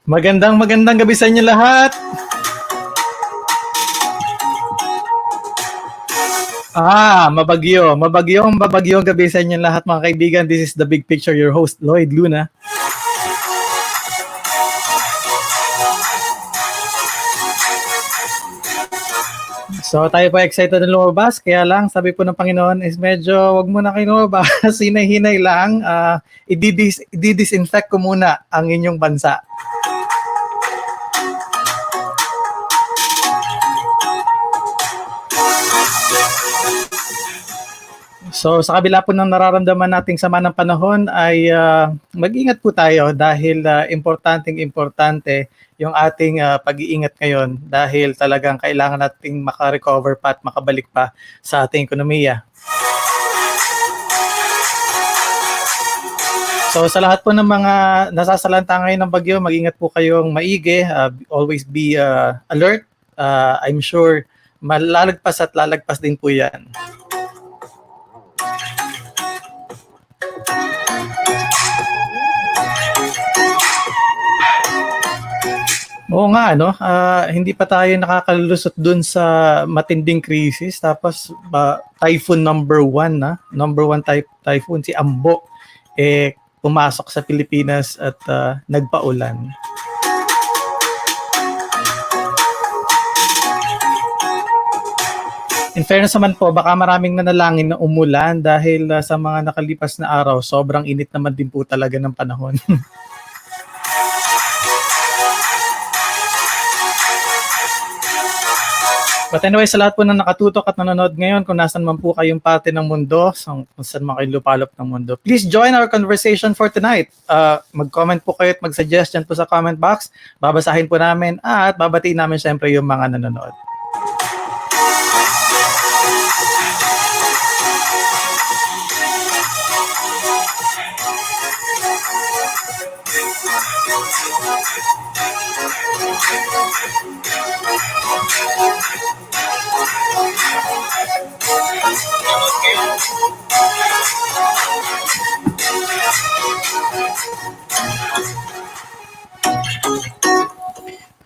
Magandang gabi sa inyo lahat. Mabagyong gabi sa inyo lahat mga kaibigan. This is The Big Picture, your host Lloyd Luna. So tayo po excited na lumabas, kaya lang sabi po ng Panginoon is medyo wag muna kayo lumabas, hinay-hinay lang, i-disinfect ko muna ang inyong bansa. So sa kabila po ng nararamdaman nating sama ng panahon ay mag-ingat po tayo dahil importante yung ating pag-iingat ngayon dahil talagang kailangan nating makarecover pa at makabalik pa sa ating ekonomiya. So sa lahat po ng mga nasasalanta ngayon ng bagyo, mag-ingat po kayong maigi, always be alert. I'm sure malalagpas at lalagpas din po yan. Oo nga, no? Hindi pa tayo nakakalusot dun sa matinding krisis. Tapos, typhoon number 1, number 1 typhoon, si Ambo, pumasok sa Pilipinas at nagpaulan. In fairness naman po, baka maraming nanalangin na umulan dahil sa mga nakalipas na araw, sobrang init naman din po talaga ng panahon. But anyway, sa lahat po na nakatutok at nanonood ngayon, kung nasan man po kayong parte ng mundo, kung saan man kayong lupalop ng mundo, please join our conversation for tonight. Mag-comment po kayo at mag-suggestion po sa comment box. Babasahin po namin at babatiin namin syempre yung mga nanonood.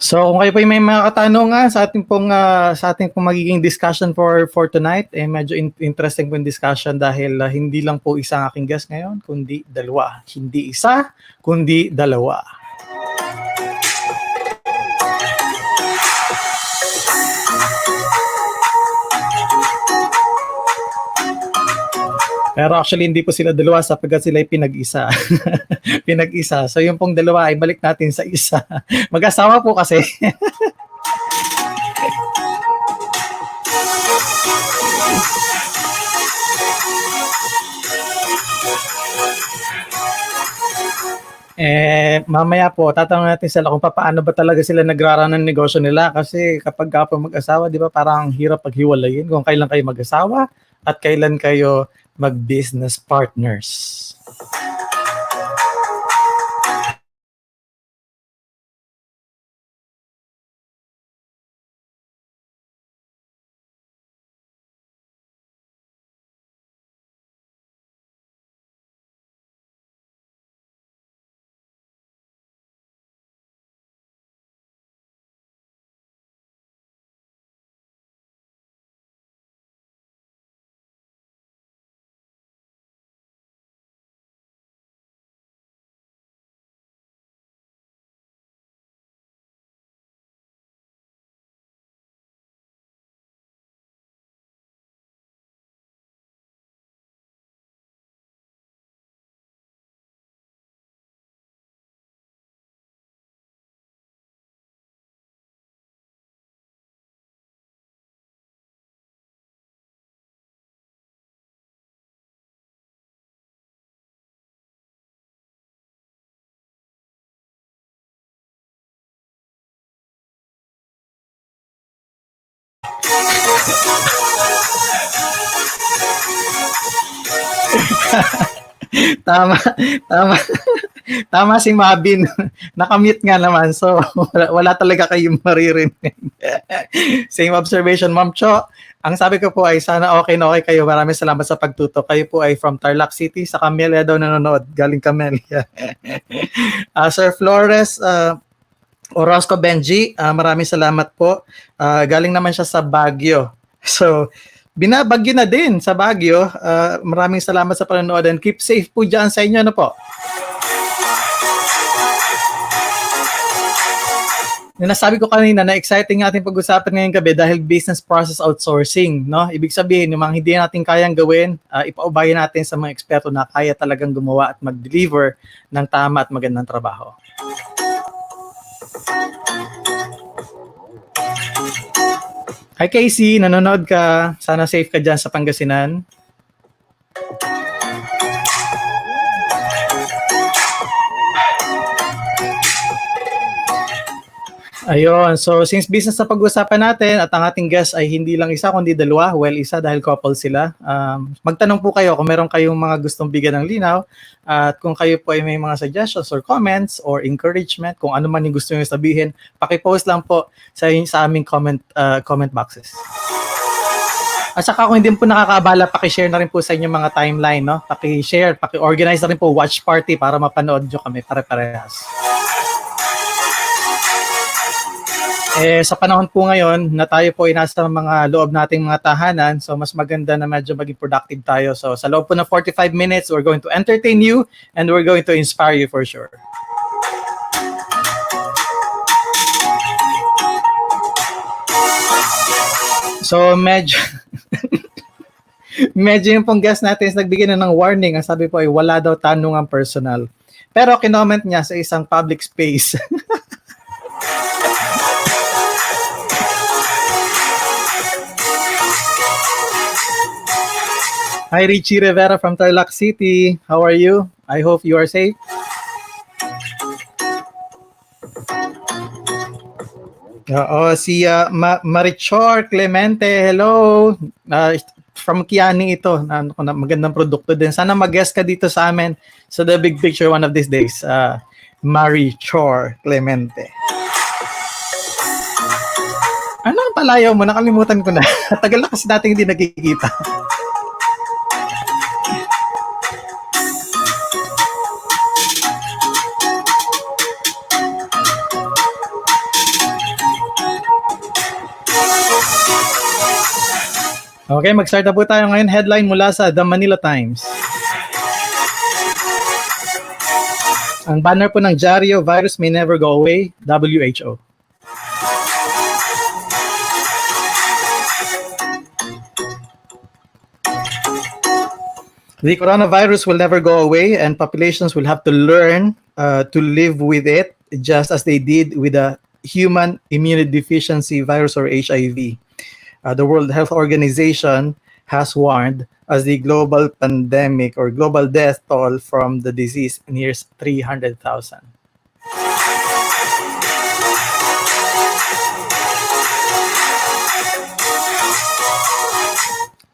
So kung kayo po may mga katanungan sa ating pong magiging discussion for tonight, medyo interesting po yung discussion dahil hindi lang po isa ang aking guest ngayon, kundi dalawa. Hindi isa, kundi dalawa. Pero actually hindi po sila dalawa sapagkat sila ay pinag-isa. Pinag-isa. So yung pong dalawa ay balik natin sa isa. Mag-asawa po kasi. Mamaya po tatanungin natin sila kung paano ba talaga sila nagrarun ng negosyo nila kasi kapag po mag-asawa, di ba parang hirap paghiwalayin kung kailan kayo mag-asawa at kailan kayo mag-business partners. Tama si Mabin. Nakamute nga naman. So, wala talaga kayong maririnig. Same observation, Ma'am Cho. Ang sabi ko po ay sana okay na okay kayo. Maraming salamat sa pagtutok. Kayo po ay from Tarlac City. Sa Camellia daw nanonood. Galing Camellia. Sir Flores, Orozco Benji, maraming salamat po. Galing naman siya sa Baguio. So, binabagyo na din sa Baguio. Maraming salamat sa panonood and keep safe po dyan sa inyo. Ano po? Nasabi ko kanina na exciting ating pag-usapan ngayong gabi dahil business process outsourcing, no? Ibig sabihin, yung mga hindi natin kayang gawin, ipaubayan natin sa mga eksperto na kaya talagang gumawa at mag-deliver ng tama at magandang trabaho. Hi Casey, nanonood ka. Sana safe ka dyan sa Pangasinan. Ayun, so since business na pag-usapan natin at ang ating guest ay hindi lang isa kundi dalawa, well isa dahil couple sila. Magtanong po kayo kung meron kayong mga gustong bigyan ng linaw at kung kayo po ay may mga suggestions or comments or encouragement, kung ano man yung gusto nyo sabihin, pakipost lang po sa aming comment boxes. At saka kung hindi po nakakabala, pakishare na rin po sa inyong mga timeline, no? Pakishare, paki-organize na rin po watch party para mapanood nyo kami pare-parehas. Sa panahon po ngayon na tayo po ay nasa mga loob nating mga tahanan, so mas maganda na medyo maging productive tayo. So sa loob po ng 45 minutes, we're going to entertain you and we're going to inspire you for sure. So medyo yung pong guest natin is nagbigay na ng warning. Ang sabi po ay wala daw tanungang personal. Pero kinoment niya sa isang public space. Hi, Richie Rivera from Tarlac City. How are you? I hope you are safe. Si Marichor Clemente, hello. From Kiani ito. Magandang produkto din. Sana mag-guest ka dito sa amin sa The Big Picture one of these days. Marichor Clemente. Ano ang palayaw mo? Nakalimutan ko na. Tagal na kasi natin hindi nagkikita. Okay, mag-start na po tayo ngayon. Headline mula sa The Manila Times. Ang banner po ng dyaryo, virus may never go away, WHO. The coronavirus will never go away and populations will have to learn to live with it just as they did with the human immunodeficiency virus or HIV. The World Health Organization has warned as the global pandemic or global death toll from the disease nears 300,000.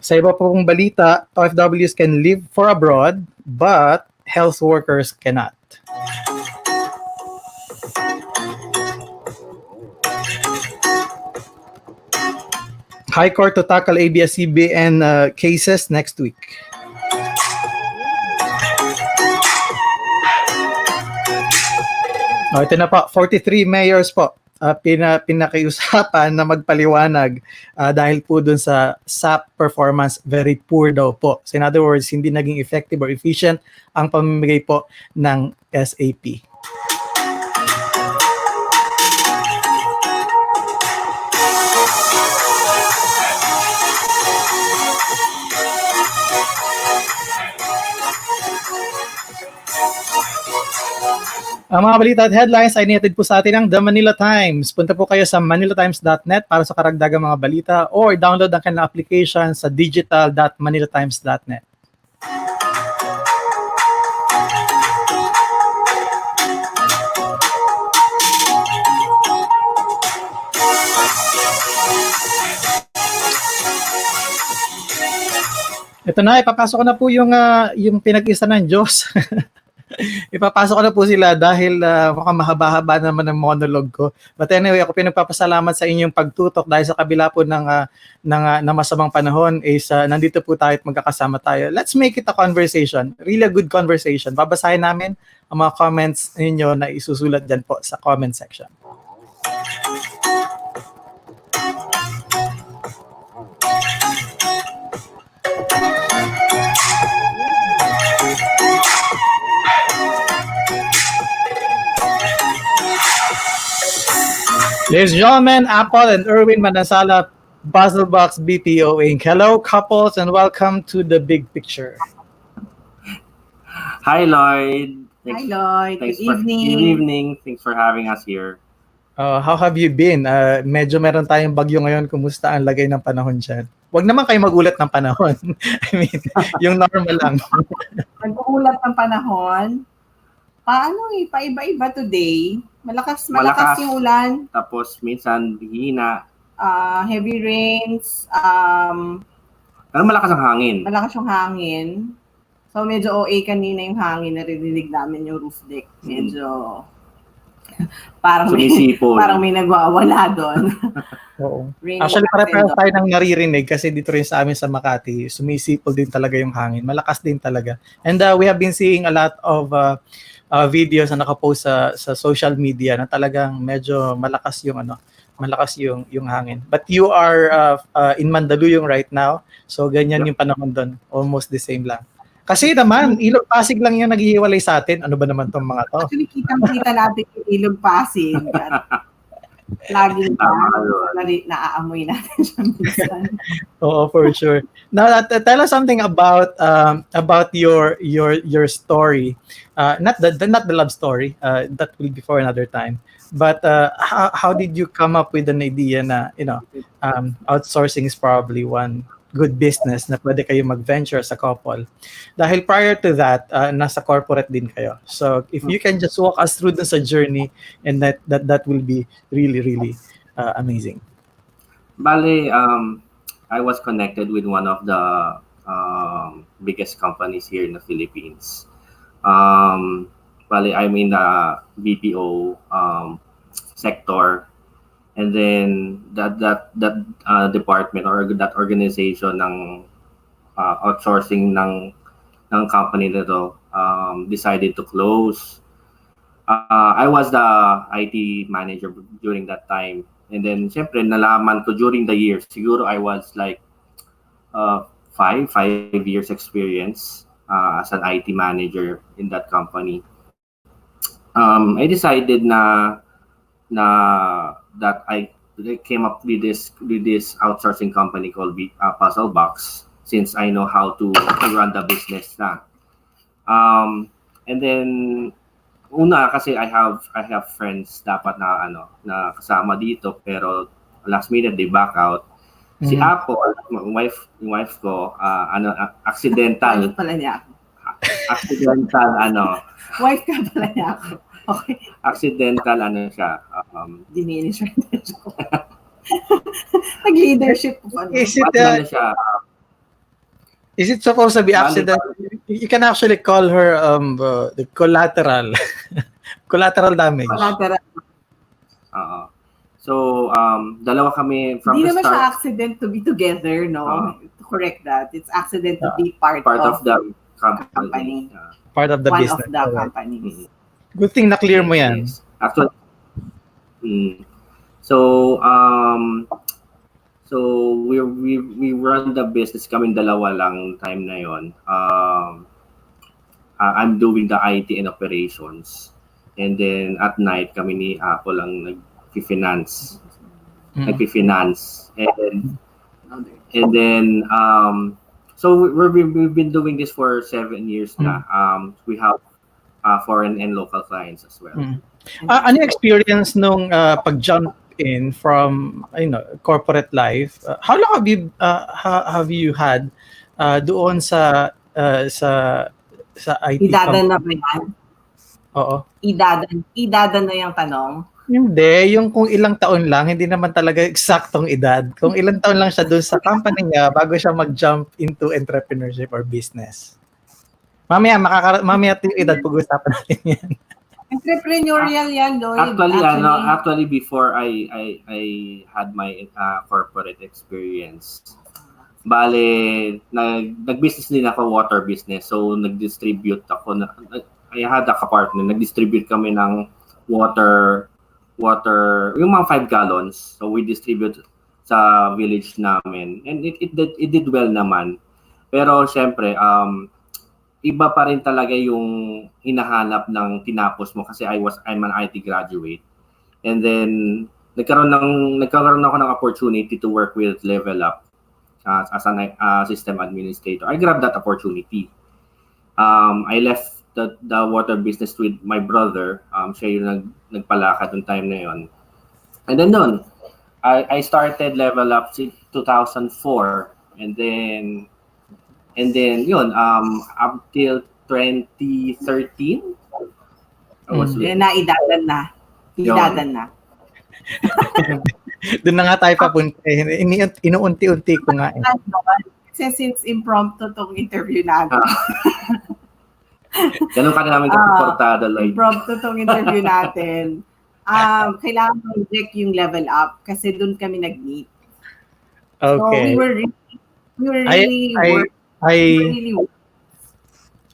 Sa iba pa pong balita, OFWs can live for abroad, but health workers cannot. High Court to tackle ABS-CBN cases next week. Ito na po, 43 mayors po pinakiusapan na magpaliwanag dahil po dun sa SAP performance very poor daw po. So in other words, hindi naging effective or efficient ang pamimigay po ng SAP. Ang mga balita at headlines ay inatid po sa atin ng The Manila Times. Punta po kayo sa manilatimes.net para sa karagdagang mga balita or download ang kanilang application sa digital.manilatimes.net. Ito na, ipapasok ko na po yung pinag-isa ng Diyos. Ipapasok ko na po sila dahil mukhang mahaba-haba naman ang monologue ko. But anyway, ako pinagpapasalamat sa inyong pagtutok dahil sa kabila po ng masamang panahon is nandito po tayo at magkakasama tayo. Let's make it a conversation. Really a good conversation. Babasahin namin ang mga comments ninyo na isusulat dyan po sa comment section. Ladies and gentlemen, Apple and ERWIN Manansala, PuzzleBox BPO Inc. Hello, couples, and welcome to the big picture. Hi, Lloyd. Hi, Lloyd. Good Good evening. evening. Thanks for having us here. How have you been? Medyo meron tayong bagyo ngayon. Kumusta ang lagay ng panahon dyan? Huwag naman kayo magulat ng panahon. I mean, yung normal lang. Nag-uulat ng panahon. Paiba-iba today. Malakas yung ulan. Tapos minsan hina. Heavy rains. Pero malakas ang hangin. Malakas yung hangin. So medyo OA kanina yung hangin. Narinig namin yung roof deck. Medyo parang may nagwawala doon. Oo. Actually, pare-pareho tayo nang naririnig kasi dito rin sa amin sa Makati, sumisipol din talaga yung hangin. Malakas din talaga. And we have been seeing a lot of videos na nakapost sa social media na talagang medyo malakas yung hangin. But you are in Mandaluyong right now. So ganyan yung panahon doon. Almost the same lang. Kasi naman, Ilog Pasig lang yung naghihiwalay sa atin. Ano ba naman tong mga to? Actually, kitang-kita natin yung Ilog Pasig. Lagi naaamoy natin siya minsan. Oo, for sure. Now, tell us something about your story. Not the love story. That will be for another time. But how did you come up with an idea na outsourcing is probably one good business na pwede kayo mag-venture sa couple? Dahil prior to that, nasa corporate din kayo. So if you can just walk us through sa journey, and that will be really, really amazing. Bale, I was connected with one of the biggest companies here in the Philippines. Bale, I'm in the BPO sector. And then that department or that organization ng outsourcing ng company nito decided to close. I was the IT manager during that time. And then syempre nalaman ko during the years, siguro I was like 5 years experience as an IT manager in that company. I decided that I came up with this outsourcing company called PuzzleBox, since I know how to run the business na. And then una kasi I have friends dapat na kasama dito, pero last minute they back out. Si Apple, yung wife ko, accidental. Wife pala niya ako. Accidental Wife ka pala niya ako. Okay. Accidental siya. Diminish right now. Nag-leadership po. Is it supposed to be accidental? You can actually call her the collateral. Collateral damage. Collateral. So, dalawa kami from the start. Hindi naman siya accident to be together, no? To correct that. It's accident to be part of the company. Part of the one business. One of the companies. Mm-hmm. Good thing na clear mo yan. Yes. Actually, so we run the business, kaming dalawa lang time na yon. I'm doing the IT and operations, and then at night kami ni Apple lang nag-finance, and then so we've been doing this for 7 years na. We have foreign and local clients as well. Ano experience nung pag-jump in from corporate life? How long have you had doon sa IT? Idadan na ba yan? Oo. Idadan na yung tanong? Hindi, yung kung ilang taon lang, hindi naman talaga eksaktong edad. Kung ilang taon lang siya doon sa company niya bago siya mag-jump into entrepreneurship or business. Mamaya yung edad, pag-usapan natin yan. Entrepreneurial yan, Lloyd. Actually before I had my corporate experience, bale, nag-business din ako, water business. So, nag-distribute ako. I had a partner, nag-distribute kami ng water, yung mga 5 gallons. So, we distribute sa village namin. And it did well naman. Pero, syempre, iba pa rin talaga yung hinahanap ng tinapos mo kasi I'm an IT graduate. And then nagkaroon ako ng opportunity to work with Level Up as a system administrator. I grabbed that opportunity. I left the water business with my brother. Siya yung nagpalakad yung time na yun. And then doon, I started Level Up in 2004. And then yun, up till 2013. Naidadan na. Doon na nga tayo papunta. Inuunti-unti ko nga. Kasi since impromptu tong interview natin. Ganun ka namin kaportado, Lloyd. Impromptu tong interview natin. Kailangan mag-check yung Level Up kasi doon kami nag-meet. Okay. So we were really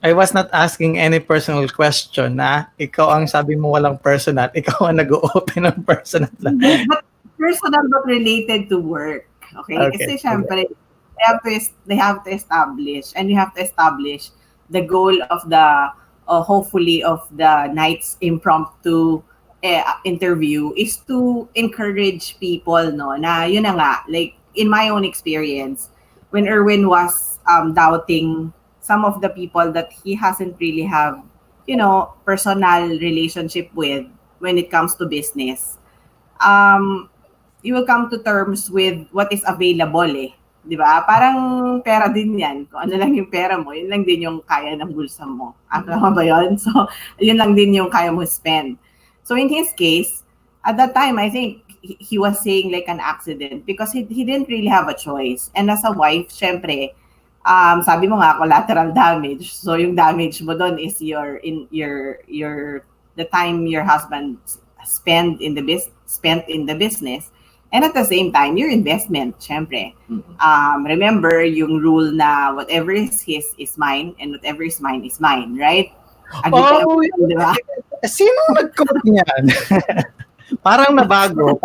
I was not asking any personal question na ikaw ang sabi mo walang personal, ikaw ang nag-open ng personal lang. But personal but related to work. Okay? Kasi syempre, they have to establish and you have to establish the goal of the hopefully of the night's impromptu interview is to encourage people, no, na yun na nga, like in my own experience, when Erwin was doubting some of the people that he hasn't really have, personal relationship with when it comes to business, you will come to terms with what is available eh. Di ba? Parang pera din yan. Kung ano lang yung pera mo, yun lang din yung kaya ng bulsa mo. Tama ba yun? So, yun lang din yung kaya mo spend. So, in his case, at that time, I think he was saying like an accident because he didn't really have a choice. And as a wife, syempre, sabi mo nga, collateral damage. So, yung damage mo doon is the time your husband spent in the business. And at the same time, your investment, syempre. Remember yung rule na whatever is his is mine and whatever is mine, right? Diba? Sino nag-quote niyan? Parang nabago.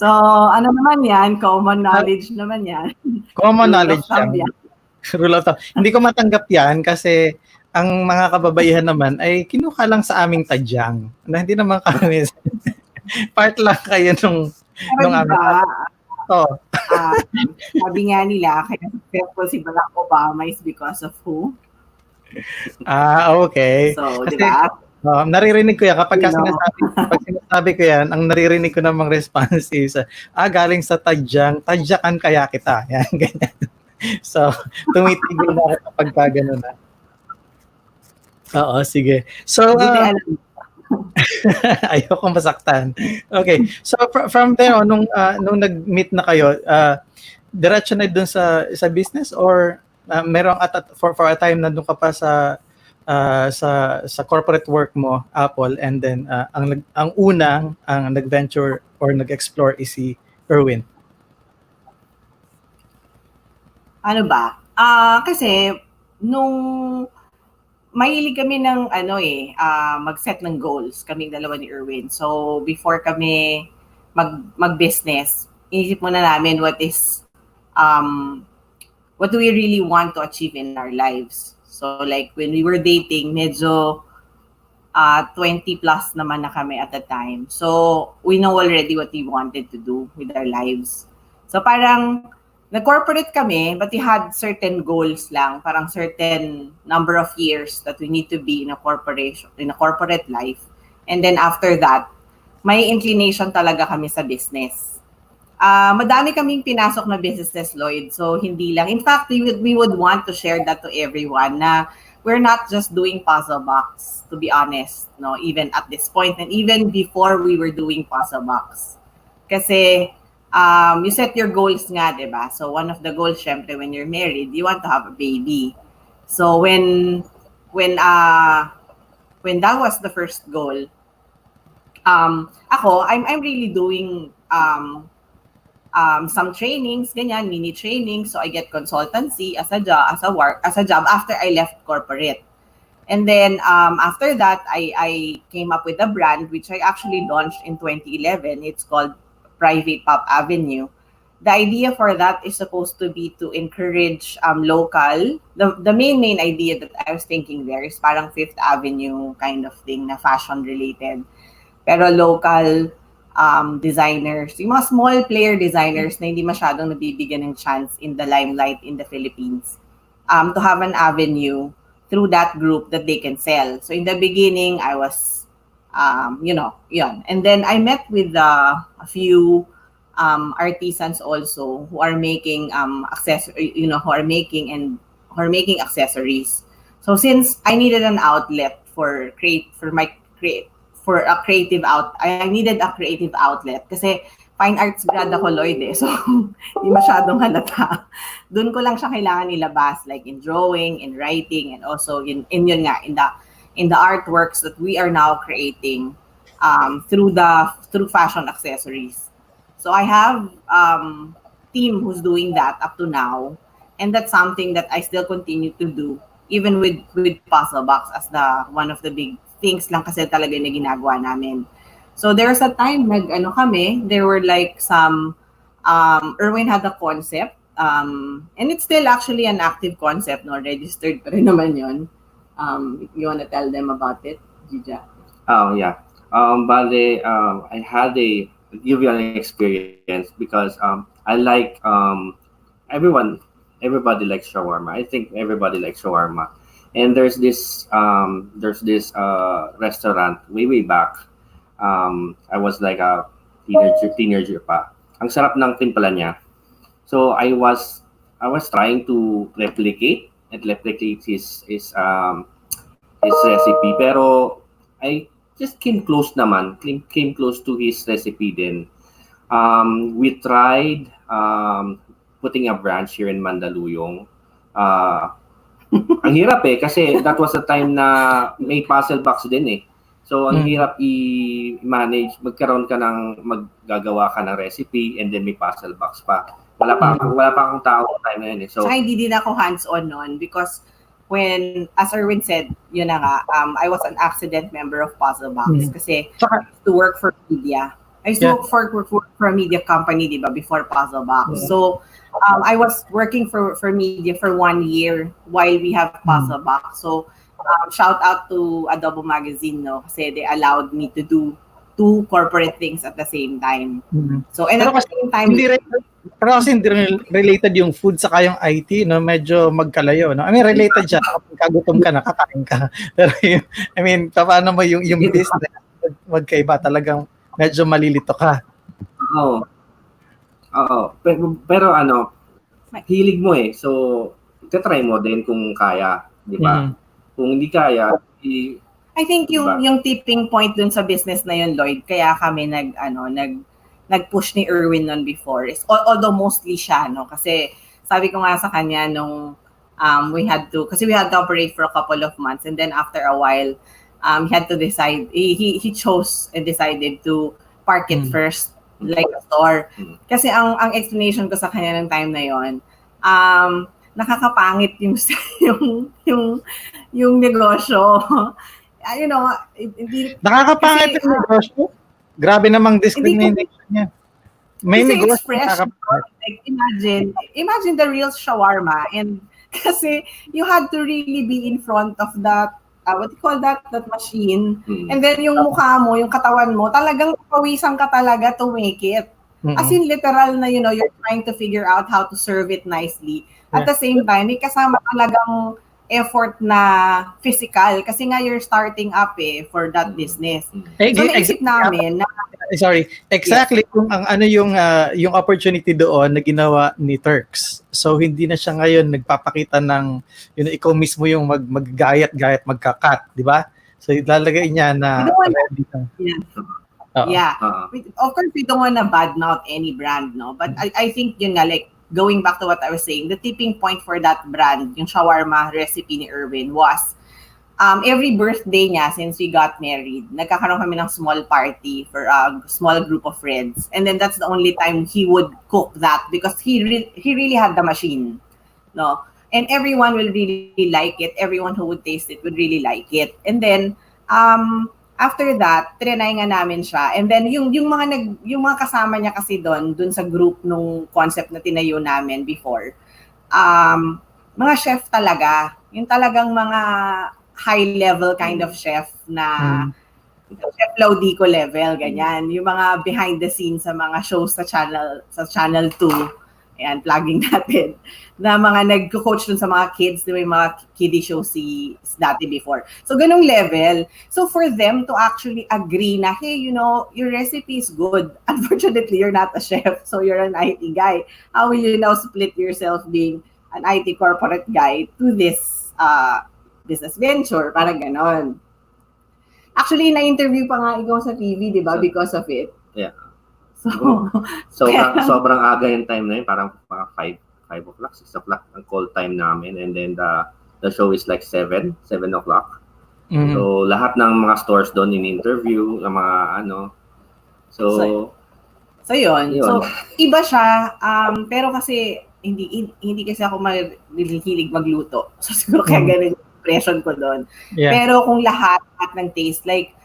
So, ano naman yan? Common knowledge naman yan. Common knowledge yan. Rule of thumb. Hindi ko matanggap yan kasi ang mga kababaihan naman ay kinuha lang sa aming tadyang. Hindi naman kami. Part lang kayo nung aming. Sabi nga nila, kaya successful si Barack Obama is because of who? Okay. So, di ba? Naririnig ko yan. Kapag sinasabi ko yan, ang naririnig ko namang response is, galing sa tadyakan kaya kita. Yan, ganyan. So, tumitigil na ako kapag gano'n na. Oo, sige. So, ayokong masaktan. Okay. So, from there, nung nag-meet na kayo, diretso na dun sa business or merong for a time na dun ka pa sa corporate work mo, Apple, and then ang unang nag-venture or nag-explore is si Erwin? Ano ba? Kasi nung mahilig kami ng mag-set ng goals kaming dalawa ni Erwin. So before kami mag-business, inisip muna namin what do we really want to achieve in our lives. So like when we were dating, medyo 20 plus naman na kami at the time. So we know already what we wanted to do with our lives. So parang nag-corporate kami, but we had certain goals lang, parang certain number of years that we need to be in a corporate life. And then after that, may inclination talaga kami sa business. Madami kaming pinasok na businesses, Lloyd. So hindi lang. In fact, we would want to share that to everyone na we're not just doing PuzzleBox, to be honest, no, even at this point and even before we were doing PuzzleBox. Kasi you set your goals nga, diba? So one of the goals, syempre, when you're married, you want to have a baby. So when that was the first goal, I'm really doing some trainings, ganyan, mini trainings. So I get consultancy as a job after I left corporate. And then after that, I came up with a brand which I actually launched in 2011. It's called Private Pop Avenue. The idea for that is supposed to be to encourage local. The main idea that I was thinking there is parang Fifth Avenue kind of thing na fashion related. Pero local designers, yung mga small player designers na hindi masyadong nabibigyan ng chance in the limelight in the Philippines, to have an avenue through that group that they can sell. So in the beginning, I was, yun. And then I met with a few artisans also who are making who are making accessories. So since I needed an outlet for a creative I needed a creative outlet kasi fine arts grad ako, Lloyd eh. So hindi masyadong halata. Doon ko lang siya kailangan ilabas, like in drawing, in writing, and also in yun nga, in the artworks that we are now creating through fashion accessories. So I have team who's doing that up to now, and that's something that I still continue to do even with PuzzleBox as the one of the big things lang kasi talaga na ginagawa namin. So there was a time there were like some ERWIN had a concept and it's still actually an active concept, no, registered pa rin naman yun. You want to tell them about it, Gija? Oh yeah. Bale, I had give you an experience because I like everybody likes shawarma. I think everybody likes shawarma. And there's this restaurant way back. I was like a teenager pa. Ang sarap ng timpla niya. So I was trying to replicate his recipe, pero I just came close to his recipe din. We tried putting a branch here in Mandaluyong. Ang hirap kasi that was the time na may PuzzleBox din eh. So ang hirap i-manage, magkaroon ka ng maggagawa ka ng recipe and then may PuzzleBox pa. Wala pa akong tao time na yun eh. So hindi din ako hands-on noon because when, as ERWIN said, yun na nga, I was an accident member of PuzzleBox kasi I used to work for media. I used to work for a media company, di ba, before PuzzleBox. So I was working for media for 1 year while we have PuzzleBox. So shout out to Adobo Magazine, no, kasi they allowed me to do 2 corporate things at the same time. So and at the same time, pero kasi hindi related yung food saka yung IT, no, medyo magkalayo, no. I mean related siya kapag kagutom ka, nakakain ka. Pero I mean, paano mo yung business magkaiba, talagang medyo malilito ka. Oo. Pero hilig mo eh. So, try mo din kung kaya, di ba? Kung hindi kaya, I think yung tipping point dun sa business na yun, Lloyd, kaya kami nag-push ni ERWIN nun before. Is, although mostly siya, no? Kasi sabi ko nga sa kanya nung we had to operate for a couple of months and then after a while, he had to decide, he chose and decided to park it first like a store. Kasi ang explanation ko sa kanya ng time na yon, nakakapangit yung negosyo. You know, nakakapangit yung negosyo. Grabe namang discrimination niya. May negosyo nakakapangit. Like imagine the real shawarma, and kasi you had to really be in front of that what do you call that machine, and then yung mukha mo, yung katawan mo, talagang pawisan ka talaga to make it. As in literal na, you know, you're trying to figure out how to serve it nicely. At the same time, may kasama talagang effort na physical kasi nga you're starting up for that business. So naisip namin na exactly kung ang yung opportunity doon na ginawa ni Turks. So hindi na siya ngayon nagpapakita ng ikaw mismo yung maggayat magka-cut, di ba? So ilalagay niya na Of course we don't want to badmouth any brand, no, but I think yun nga, like going back to what I was saying, the tipping point for that brand, yung shawarma recipe ni ERWIN, was every birthday niya since we got married, nagkakaroon kami ng small party for a small group of friends. And then that's the only time he would cook that because he really had the machine. No? And everyone will really like it. Everyone who would taste it would really like it. And then, after that, trinay nga namin siya. And then, yung mga kasama niya kasi doon sa group nung concept na tinayo namin before, mga chef talaga. Yung talagang mga high-level kind of chef na Chef Laudico level, ganyan. Yung mga behind the scenes sa mga shows sa Channel 2. Ayan, plugging natin. Na mga nagko-coach dun sa mga kids, di ba yung mga kiddie shows dati before. So, ganung level. So, for them to actually agree na, hey, you know, your recipe is good. Unfortunately, you're not a chef, so you're an IT guy. How will you now split yourself being an IT corporate guy to this business venture? Parang ganon. Actually, na-interview pa nga ikaw sa TV, di ba? Because of it. Yeah. So, sobrang aga yung time na yun. Parang 5 o'clock, 6 o'clock ang call time namin. And then the show is like 7 o'clock. Mm-hmm. So, lahat ng mga stores doon in-interview, ng mga ano. So yun. So, iba siya. Pero kasi, hindi kasi ako mahilig magluto. So, siguro kaya ganun yung impression ko doon. Yeah. Pero kung lahat ng taste, like,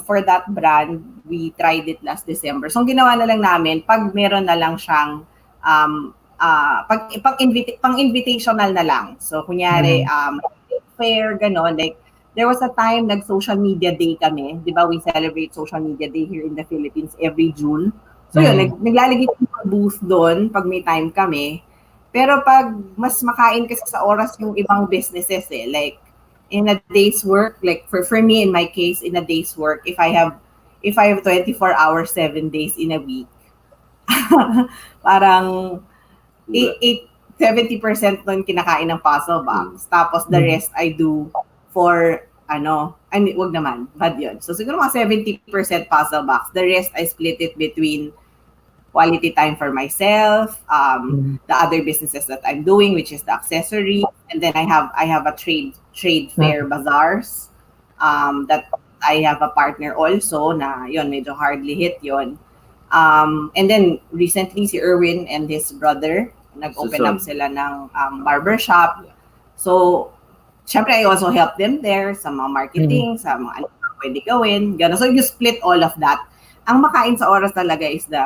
for that brand, we tried it last December. So, ang ginawa na lang namin, pag meron na lang siyang, pang-invitational na lang. So, kunyari, fair, gano'n. Like, there was a time, nag-social media day kami. Di ba, we celebrate social media day here in the Philippines every June. So, yun, naglalagay kami ng booth doon pag may time kami. Pero pag mas makain kasi sa oras yung ibang businesses like, in a day's work, like for me, in my case, in a day's work, if I have 24 hours, 7 days in a week, parang 70% nun kinakain ng PuzzleBox. Tapos the rest I do for, wag naman, bad yun. So siguro mga 70% PuzzleBox. The rest I split it between quality time for myself, the other businesses that I'm doing, which is the accessory, and then I have a trade fair bazaars that I have a partner also na yon medyo hardly hit yon. And then recently si ERWIN and his brother nag-open up sila ng barbershop. So syempre I also help them there sa mga marketing, sa mga ano pwede gawin, gano'n. So you split all of that. Ang makain sa oras talaga is the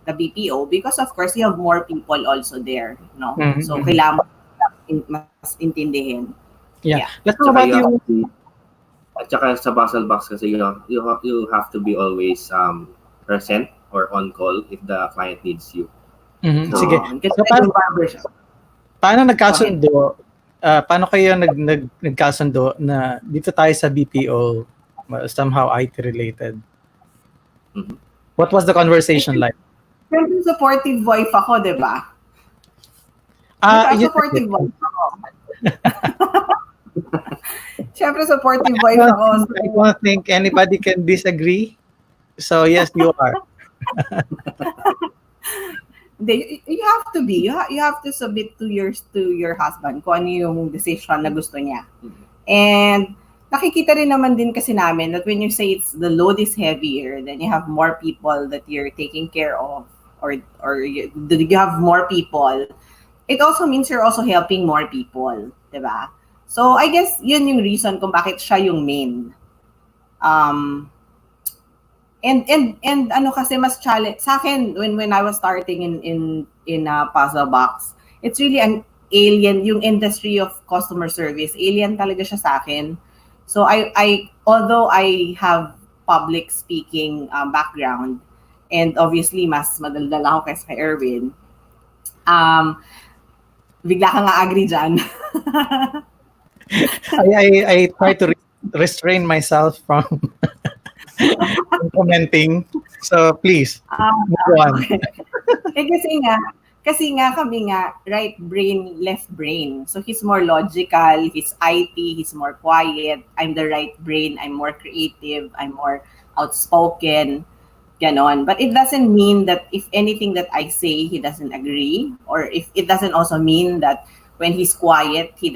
BPO because of course you have more people also there, no? So kailangan mas intindihin. Yeah. Let's talk about you. At saka sa PuzzleBox kasi you have to be always present or on call if the client needs you. Mm-hmm. So, sige. So, paano nagkasundo? Paano kayo nagkasundo na dito tayo sa BPO somehow IT related? Mm-hmm. What was the conversation like? Siyempre supportive wife ako, di ba? Supportive wife ako. Siyempre supportive wife ako. I don't think anybody can disagree. So yes, you are. You have to be. You have to submit to your husband kung ano yung decision na gusto niya. And nakikita rin naman din kasi namin that when you say the load is heavier, then you have more people that you're taking care of, or you have more people. It also means you're also helping more people, diba? So I guess yun yung reason kung bakit siya yung main. And ano kasi mas challenge sa akin when I was starting in PuzzleBox, it's really an alien yung industry of customer service. Alien talaga siya sa akin. So I although I have public speaking background, and obviously mas madaldal ako kaysa kay ERWIN, bigla ka nga agree dyan. I try to restrain myself from commenting. So please, move on. Kasi nga kami nga right brain, left brain. So he's more logical, he's IT, he's more quiet. I'm the right brain, I'm more creative, I'm more outspoken. Ganon. But it doesn't mean that if anything that I say, he doesn't agree. Or if it doesn't also mean that when he's quiet, he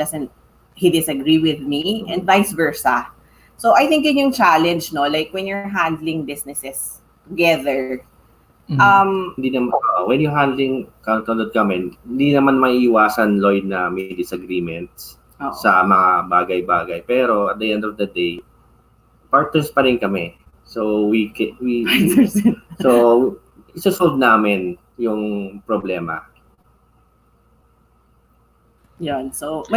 disagree with me, and vice versa. So I think yun yung challenge, no? Like when you're handling businesses together. Hindi naman, when you're handling katulad kami, hindi naman maiiwasan, Lloyd, na may disagreements sa mga bagay-bagay. Pero at the end of the day, partners pa rin kami. So so isa-solve namin yung problema. Yan. So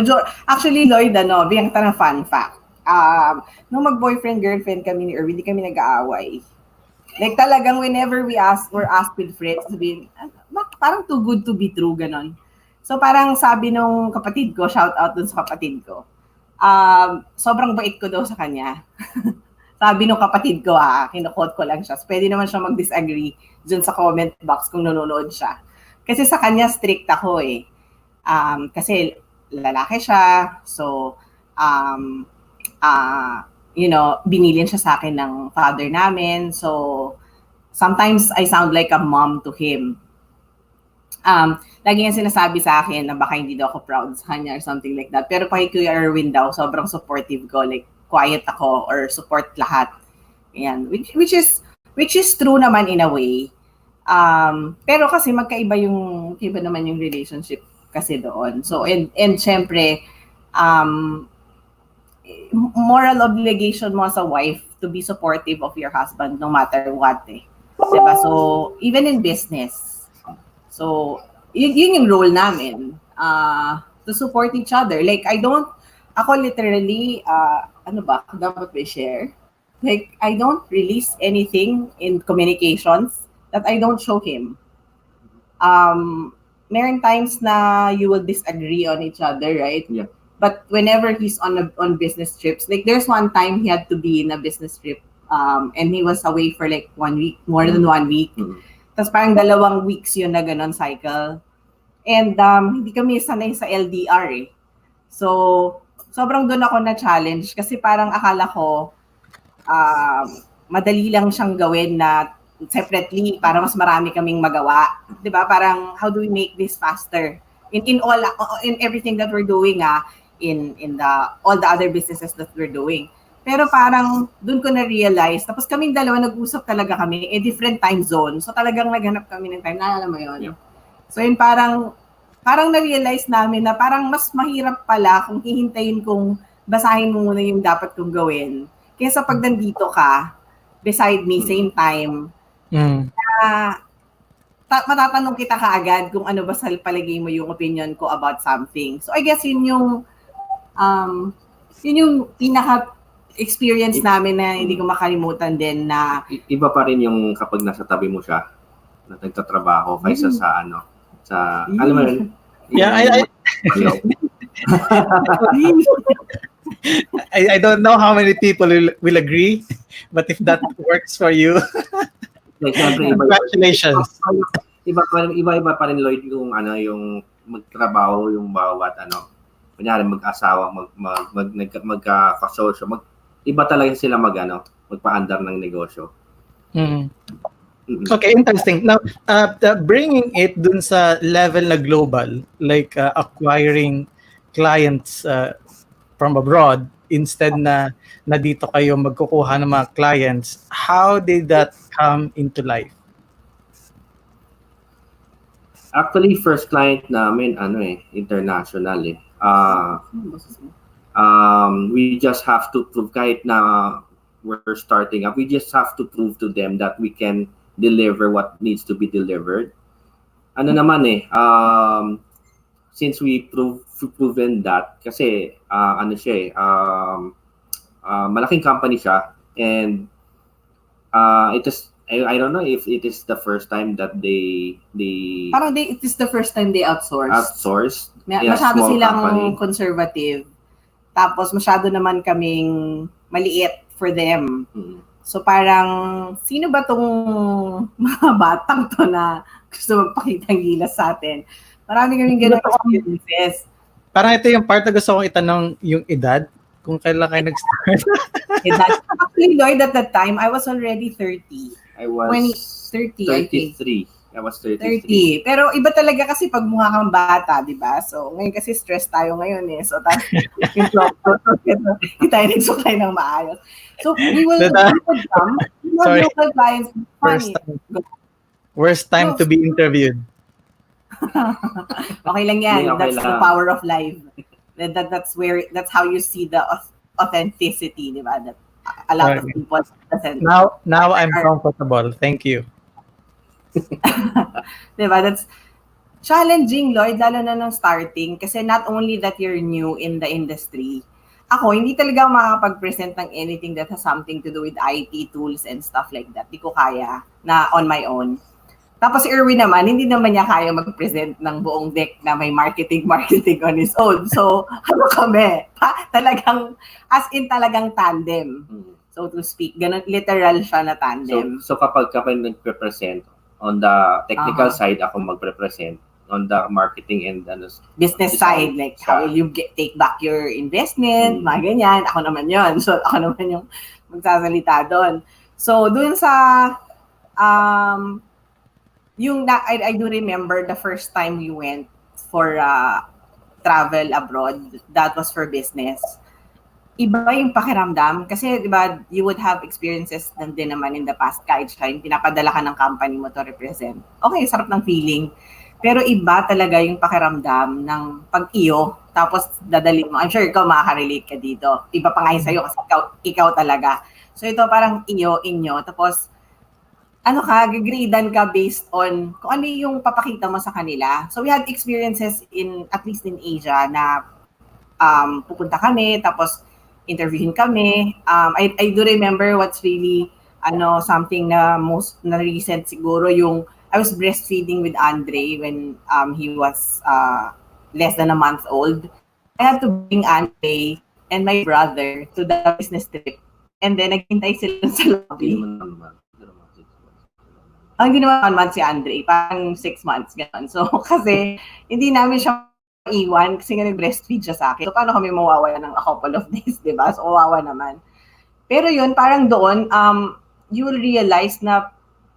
actually Lloyd, bigyan kita ng fun fact. nung mag-boyfriend-girlfriend kami ni Erwin, hindi kami nag-aaway. Like talagang whenever we're asked with friends, sabihin, parang too good to be true, ganon. So parang sabi nung kapatid ko, shout out dun sa kapatid ko, sobrang bait ko daw sa kanya. Sabi nung kapatid ko, kinukot ko lang siya. So, pwede naman siya mag-disagree dun sa comment box kung nanonood siya. Kasi sa kanya, strict ako eh. Kasi lalaki siya. So, binilin siya sa akin ng father namin. So, sometimes I sound like a mom to him. Lagi nga sinasabi sa akin na baka hindi daw ako proud sa kanya or something like that. Pero kay Kuya Erwin daw, sobrang supportive ko. Like, quiet ako or support lahat. Ayan. Which is true naman in a way. Pero kasi magkaiba naman yung relationship kasi doon. So, and syempre, moral obligation mo as a wife to be supportive of your husband no matter what eh. Diba? So, even in business. So, yun yung role namin. To support each other. Like, ako literally, dapat ba share? Like, I don't release anything in communications that I don't show him. Meron times na you will disagree on each other, right? Yeah. But whenever he's on business trips, like there's one time he had to be in a business trip, and he was away for like 1 week, more than 1 week. Tapos parang 2 weeks yun na ganon cycle. And hindi kami sanay sa LDR eh. So, sobrang doon ako na-challenge kasi parang akala ko madali lang siyang gawin na separately para mas marami kaming magawa. 'Di ba? Parang how do we make this faster? In everything that we're doing in all the other businesses that we're doing. Pero parang doon ko na-realize, tapos kaming dalawa nag-usap talaga kami, different time zone. So talagang naghanap kami ng time, naalala mo yun? Yeah. So yun parang na-realize namin na parang mas mahirap pala kung hihintayin kong basahin mo muna yung dapat kong gawin. Kaysa pag nandito ka, beside me, same time, matatanong kita kaagad kung ano ba sa palagay mo yung opinion ko about something. So I guess yun yung pinaka-experience namin na hindi ko makalimutan din na... Iba pa rin yung kapag nasa tabi mo siya na nagtatrabaho kaysa sa alam mo yun? Yeah, I don't know how many people will agree, but if that works for you, congratulations. Iba pa rin Lloyd yung yung magtrabaho, yung bawat kunyari mag-asawa, magkakasosyo, iba talaga sila magpaandar ng negosyo. Okay, interesting. Now, bringing it dun sa level na global, like acquiring clients from abroad, instead na dito kayo magkukuha ng mga clients, how did that come into life? Actually, first client namin, international eh. We just have to prove, kahit na we're starting up, we just have to prove to them that we can deliver what needs to be delivered. Since we proven that, kasi malaking company siya, and it is, I don't know if it is the first time that it is the first time they outsource. Masyado silang company. Conservative. Tapos masyado naman kaming maliit for them. So parang, sino ba tong mga batang to na gusto magpakita ng gilas sa atin? Marami kaming ganun experiences. Parang ito yung part na gusto kong itanong, yung edad, kung kailan kayo nag-start. Actually, Lloyd, at that time, I was already 30. I was 30, I think. 33. I was 33. Pero iba talaga kasi pag mukha kang bata, di ba? So, ngayon kasi stress tayo ngayon eh. So, yung job ko, hindi tayo nagsuklay ng maayos. So, we will come. Sorry. Local clients. Worst time to be interviewed. Okay lang yan. Okay That's lang. the power of life. That's how you see the authenticity, di ba? That a lot of people doesn't. Now I'm comfortable. Thank you. Diba? That's challenging, Lloyd, lalo na ng starting. Kasi not only that you're new in the industry, ako, hindi talaga ako makakapag-present ng anything that has something to do with IT tools and stuff like that. Di ko kaya na on my own. Tapos si Erwin naman, hindi naman niya kaya mag-present ng buong deck na may marketing on his own. So, ano kami? Talagang, as in talagang tandem, so to speak. Ganun, literal siya na tandem. So kapag kami nagpe-present, on the technical side, ako magpe-present. On the marketing and business side, like how will you take back your investment, mga ganyan. Ako naman yon. So, ako naman yung magsasalita doon. So, doon sa, I do remember the first time we went for travel abroad, that was for business. Iba yung pakiramdam kasi, di ba, you would have experiences din naman in the past kahit siya, yung pinapadala ka ng company mo to represent. Okay, sarap ng feeling. Pero iba talaga yung pakiramdam ng pag-iyo, tapos dadalhin mo. I'm sure ikaw makaka-relate ka dito. Iba pa nga yun sa'yo kasi ikaw talaga. So ito parang inyo, tapos gagradean ka based on kung ano yung papakita mo sa kanila. So we had experiences at least in Asia na pupunta kami, tapos interviewin kami. I do remember what's really something na recent siguro yung I was breastfeeding with Andre when he was less than a month old. I had to bring Andre and my brother to the business trip. And then naghintay sila sa lobby. Hindi naman 1 month si Andre, parang 6 months, gano'n. So, kasi hindi namin siya iwan kasi nga nag-breastfeed siya sa akin. So, paano kami mawawala ng a couple of days, di ba? So, kawawa naman. Pero yun, parang doon, you will realize na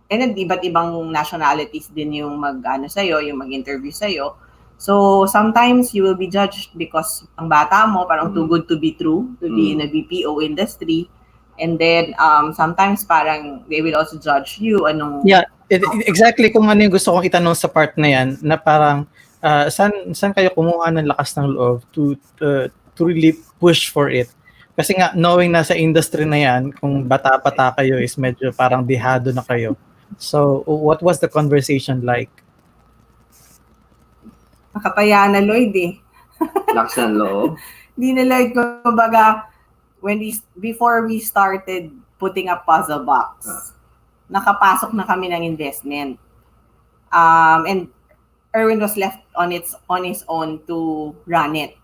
and iba't ibang nationalities din yung yung mag-interview sa'yo. So, sometimes you will be judged because ang bata mo, parang too good to be true, to be in a BPO industry. And then, sometimes parang they will also judge you. Yeah, exactly kung ano yung gusto kong itanong sa part na yan, na parang, saan kayo kumuha ng lakas ng loob to really push for it? Kasi nga, knowing na sa industry na yan, kung bata-bata kayo is medyo parang dehado na kayo. So, what was the conversation like? Nakataya na Lloyd eh. Lakas ng loob? Hindi na Lloyd, kumbaga, before we started putting up PuzzleBox, nakapasok na kami ng investment. And Erwin was left on his own to run it.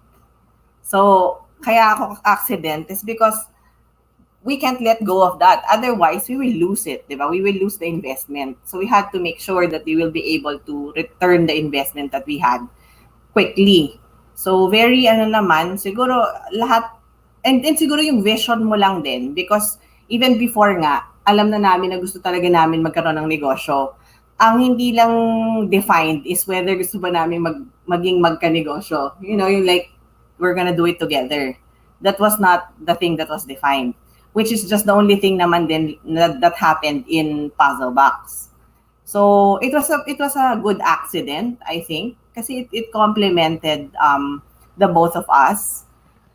So, kaya ako accident is because we can't let go of that. Otherwise, we will lose it, di ba? We will lose the investment. So we had to make sure that we will be able to return the investment that we had quickly. So very siguro lahat, and siguro yung vision mo lang din because even before nga, alam na namin na gusto talaga namin magkaroon ng negosyo. Ang hindi lang defined is whether gusto ba namin maging magka-negosyo. You know, yung like, we're gonna do it together. That was not the thing that was defined. Which is just the only thing naman din that happened in PuzzleBox. So it was a good accident, I think, kasi it complemented the both of us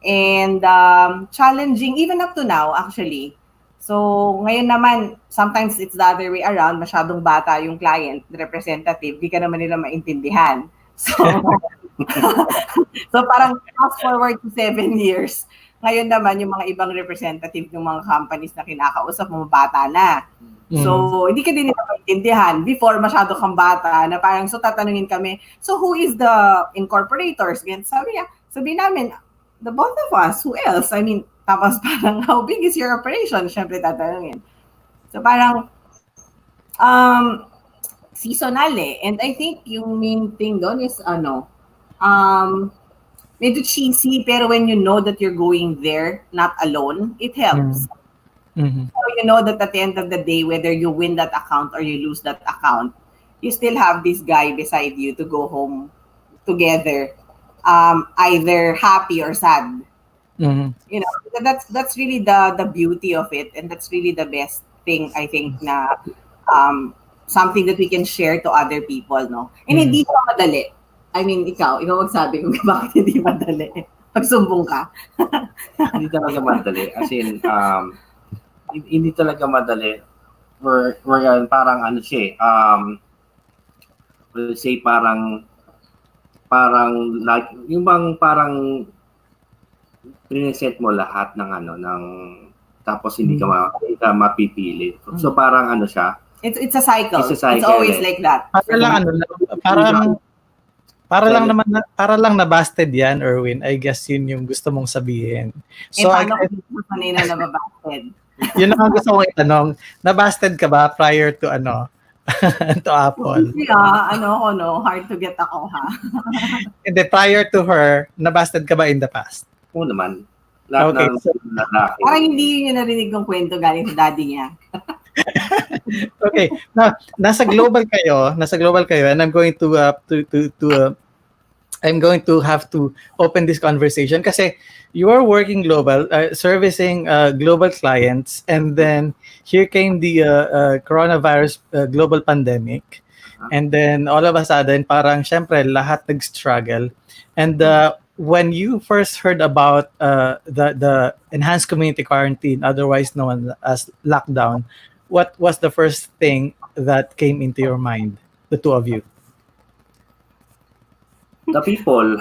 and challenging even up to now actually. So ngayon naman sometimes it's the other way around, masyadong bata yung client, the representative, di ka naman nila maintindihan. So so parang fast forward to 7 years. Ngayon naman, yung mga ibang representative ng mga companies na kinakausap, mga bata na. So, hindi ka din nila maintindihan. Before, masyado kang bata na parang, so tatanungin kami, so who is the incorporators? Ganyan, sabi namin, the both of us, who else? I mean, tapos parang, how big is your operation? Siyempre tatanungin. So parang, seasonal eh. And I think yung main thing doon is medyo cheesy, pero when you know that you're going there, not alone, it helps. Mm-hmm. So you know that at the end of the day, whether you win that account or you lose that account, you still have this guy beside you to go home together, either happy or sad. Mm-hmm. You know, that's really the beauty of it, and that's really the best thing, I think, na something that we can share to other people, no? And hindi siya madali. I mean, ikaw magsabi kung bakit hindi madali. Pagsumbong ka. Hindi talaga madali. As in, hindi talaga madali. We're parang siya let's say parang like, yung bang parang Piniset mo lahat ng tapos hindi ka mapipili. So parang siya. It's a cycle. It's a cycle. It's always like that. Para lang na-busted yan, Erwin. I guess yun yung gusto mong sabihin. So, paano kung kanina nababasted? Yun ang gusto kong itanong. Na-busted ka ba prior to to Apple? Yeah, hard to get ako, ha? Hindi, prior to her, na-busted ka ba in the past? Oo naman. Okay. Parang hindi yun yung narinig kong kwento galing sa daddy niya. Okay. Now, nasa global kayo, and I'm going to have to open this conversation kasi you are working global, servicing global clients, and then here came the coronavirus global pandemic, and then all of a sudden, parang syempre lahat nag-struggle, and when you first heard about the enhanced community quarantine, otherwise known as lockdown, what was the first thing that came into your mind, the two of you? The people.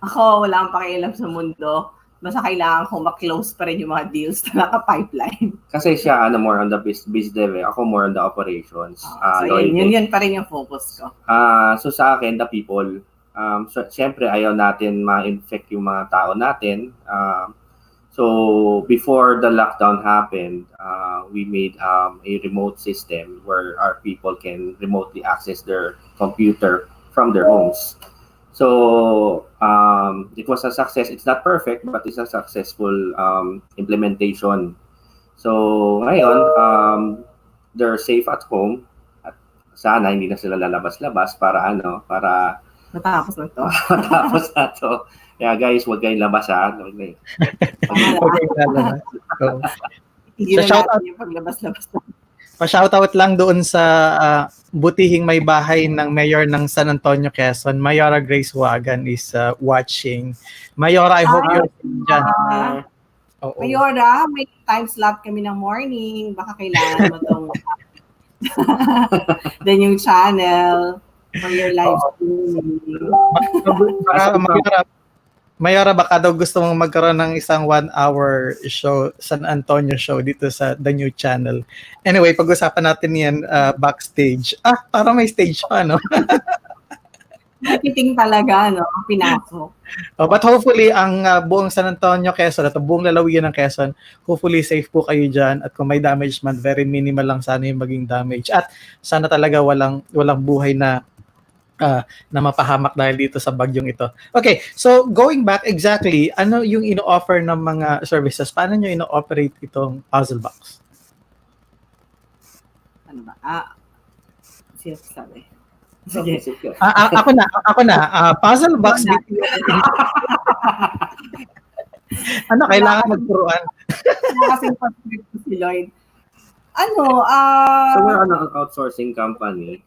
Ako, wala akong pakialam sa mundo. Basta kailangan ko ma-close pa rin yung mga deals na naka-pipeline. Kasi siya, more on the biz dev. Ako more on the operations. So yun pa rin yung focus ko. So sa akin, the people. So, siyempre, ayaw natin ma-infect yung mga tao natin. So before the lockdown happened, we made a remote system where our people can remotely access their computer from their homes. So it was a success. It's not perfect, but it's a successful implementation. So ngayon, they're safe at home. At sana hindi na sila lalabas-labas para matapos na to. Matapos na to. Yeah, guys, huwag kayong labas, ha? Pa-shoutout lang doon sa butihing may bahay ng mayor ng San Antonio, Quezon. Mayora Grace Wagan is watching. Mayora, I hope you're dyan. Mayora, may time slot kami ng morning. Baka kailangan mo itong the new channel for your live streaming. Mayora, baka daw gusto mong magkaroon ng isang 1-hour show, San Antonio show dito sa The New Channel. Anyway, pag-usapan natin yan backstage. Parang may stage pa, no? Marketing talaga, no? Pinasok. But hopefully, ang buong San Antonio, Quezon, at buong lalawigan ng Quezon, hopefully safe po kayo dyan. At kung may damage man, very minimal lang sana yung maging damage. At sana talaga walang buhay na mapahamak dahil dito sa bagyong ito. Okay, so going back exactly, ano yung ino-offer ng mga services? Paano nyo ino-operate itong PuzzleBox? Ano ba? Sino sabi? Sige. Ako na. PuzzleBox. Kailangan magturuan? Kasing pag-script si Lloyd. So we're an outsourcing company.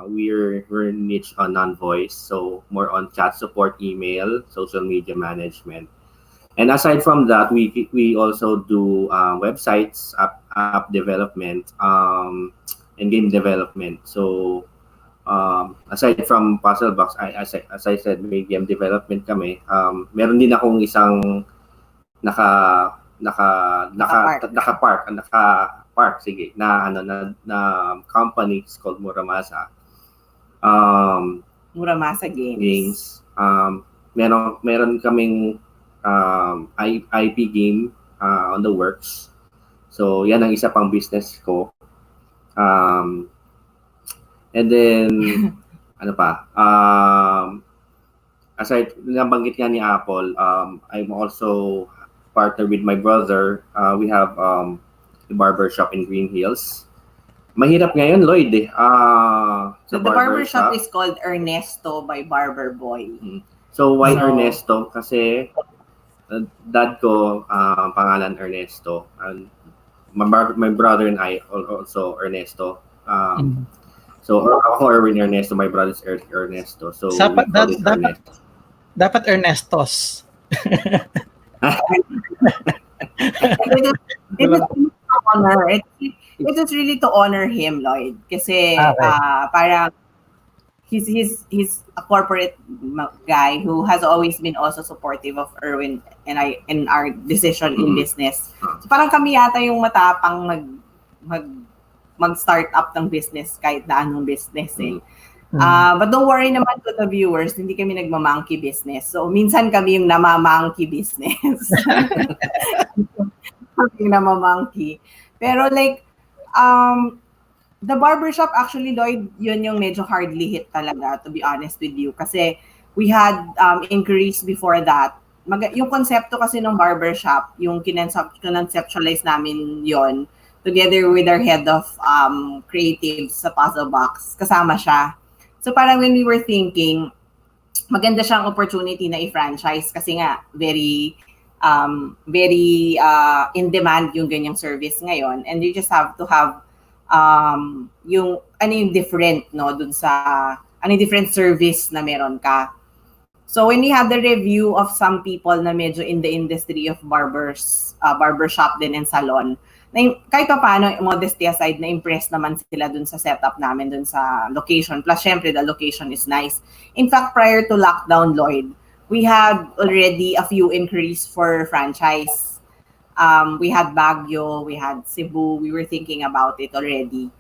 We're niche on non-voice, so more on chat support, email, social media management. And aside from that, we also do websites, app development, and game development. So aside from PuzzleBox, as I said, may game development kami. Meron din akong isang naka-park, sige, na company is called Muramasa. Muramasa Games. Meron kaming IP game on the works. So yan ang isa pang business ko. And then ano pa? Aside, nabanggit nga ni Apple, I'm also partner with my brother. We have a barbershop in Green Hills. Mahirap ngayon, Lloyd, eh. So the barbershop is called Ernesto by Barber Boy. So why Ernesto? Kasi dad ko, pangalan Ernesto. And my brother and I also Ernesto. So ako Erwin Ernesto, my brother is Ernesto. So dapat Ernestos. It is really to honor him, Lloyd. Kasi parang he's a corporate guy who has always been also supportive of ERWIN and I in our decision in business. So parang kami yata yung matapang mag-start up ng business kahit na anong business eh. But don't worry naman to the viewers, hindi kami nagma-monkey business. So minsan kami yung nama-monkey business. Yung nama-monkey. Pero like the barbershop actually, Lloyd, yun yung medyo hardly hit talaga, to be honest with you. Kasi we had inquiries before that. Yung konsepto kasi ng barbershop, yung kinonceptualize namin yon together with our head of creative sa PuzzleBox. Kasama siya. So parang when we were thinking, maganda siyang opportunity na i-franchise kasi nga very in demand yung ganyang service ngayon. And you just have to have yung different dun sa different service na meron ka. So when we had the review of some people na medyo in the industry of barbershop din and salon, na kahit pa paano, modesty aside, na impressed naman sila dun sa setup namin dun sa location. Plus syempre the location is nice. In fact, prior to lockdown, Lloyd, we had already a few inquiries for franchise. We had Baguio, we had Cebu, we were thinking about it already.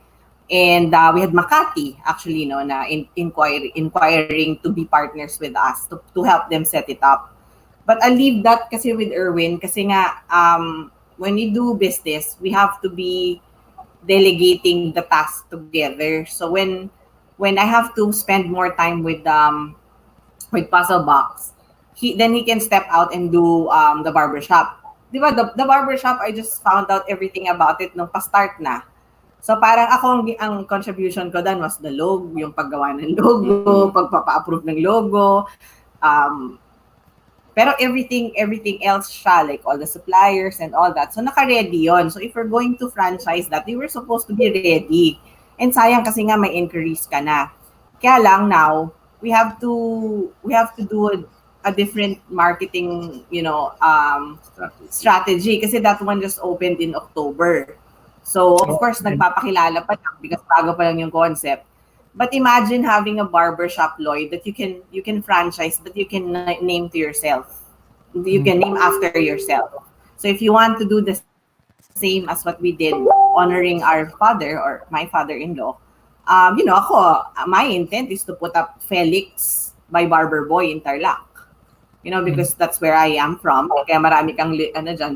And we had Makati, actually, na inquiring to be partners with us to help them set it up. But I'll leave that kasi with ERWIN kasi nga, when we do business, we have to be delegating the task together. So when I have to spend more time with PuzzleBox, then he can step out and do the barbershop. Diba, the barbershop, I just found out everything about it nung pa-start na. So parang ako, ang contribution ko dan was the logo, yung paggawa ng logo, pagpapa-approve ng logo. Pero everything else siya, like all the suppliers and all that. So naka-ready yon. So if we're going to franchise that, we were supposed to be ready. And sayang kasi nga may inquiries ka na. Kaya lang now, we have to do a different marketing, strategy kasi that one just opened in October. So of course nagpapakilala pa lang because bago pa lang yung concept. But imagine having a barbershop, Lloyd, that you can franchise, but you can name to yourself. You can name after yourself. So if you want to do the same as what we did, honoring our father or my father-in-law, ako, my intent is to put up Felix by Barber Boy in Tarlac. Because that's where I am from. Kaya marami kang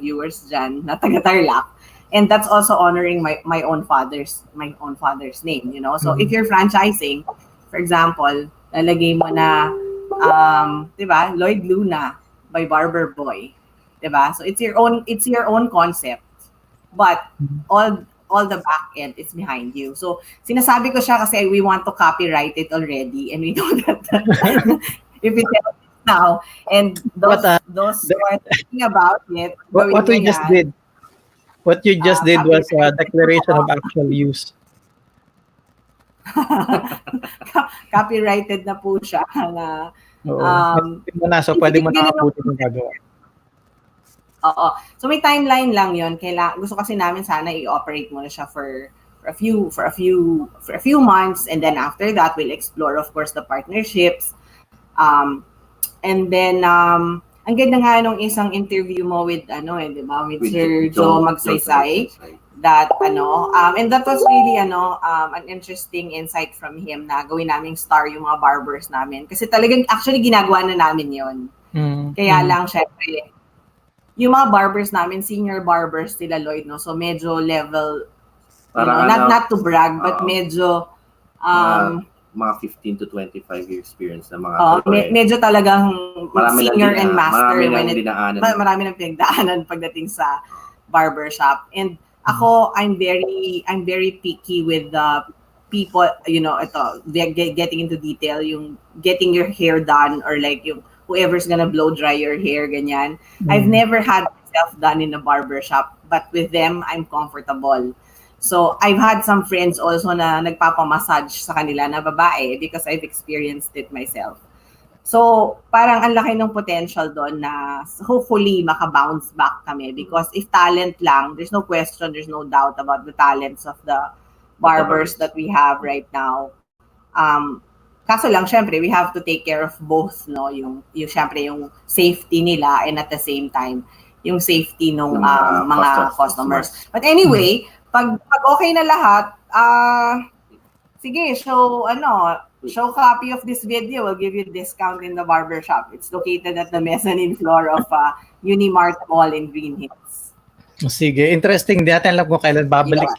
viewers dyan na taga Tarlac. And that's also honoring my own father's name, So if you're franchising, for example, lalagay mo na diba, Lloyd Luna by Barber Boy, diba? So it's your own concept. But all the back end is behind you. So sinasabi ko siya kasi we want to copyright it already and we know that if we tell it now and those who are thinking about it, what you just did was a declaration of actual use. Copyrighted na po siya na so pwede mo nakaputi ng gagawa. Oo. So may timeline lang 'yon. Gusto kasi namin sana i-operate muna siya for a few months, and then after that we'll explore of course the partnerships. And then ang ganda nga nung isang interview mo with di ba, with Sir Joe Magsaysay, that and that was really an interesting insight from him na gawin naming star yung mga barbers namin kasi talagang actually ginagawa na namin yon. Kaya lang syempre yung mga barbers namin, senior barbers sila, Lloyd, so medyo level not to brag but medyo mga 15 to 25 year experience na mga medyo talagang senior and master marami nang pinagdaanan pagdating sa barbershop. And ako, I'm very picky with the people, getting into detail, yung getting your hair done or like yung whoever's gonna blow dry your hair, ganyan. I've never had myself done in a barbershop, but with them, I'm comfortable. So, I've had some friends also na nagpapamassage sa kanila na babae because I've experienced it myself. So, parang ang laki ng potential doon na hopefully maka-bounce back kami because if talent lang, there's no question, there's no doubt about the talents of the barbers that we have right now. Kaso lang, syempre, we have to take care of both, no? Yung syempre, yung safety nila and at the same time, yung safety ng mga customers. But anyway, pag okay na lahat, sige, show copy of this video. We'll give you a discount in the barbershop. It's located at the mezzanine floor of Unimart Mall in Green Hills. Sige, interesting. Di natin alam kung kailan babalik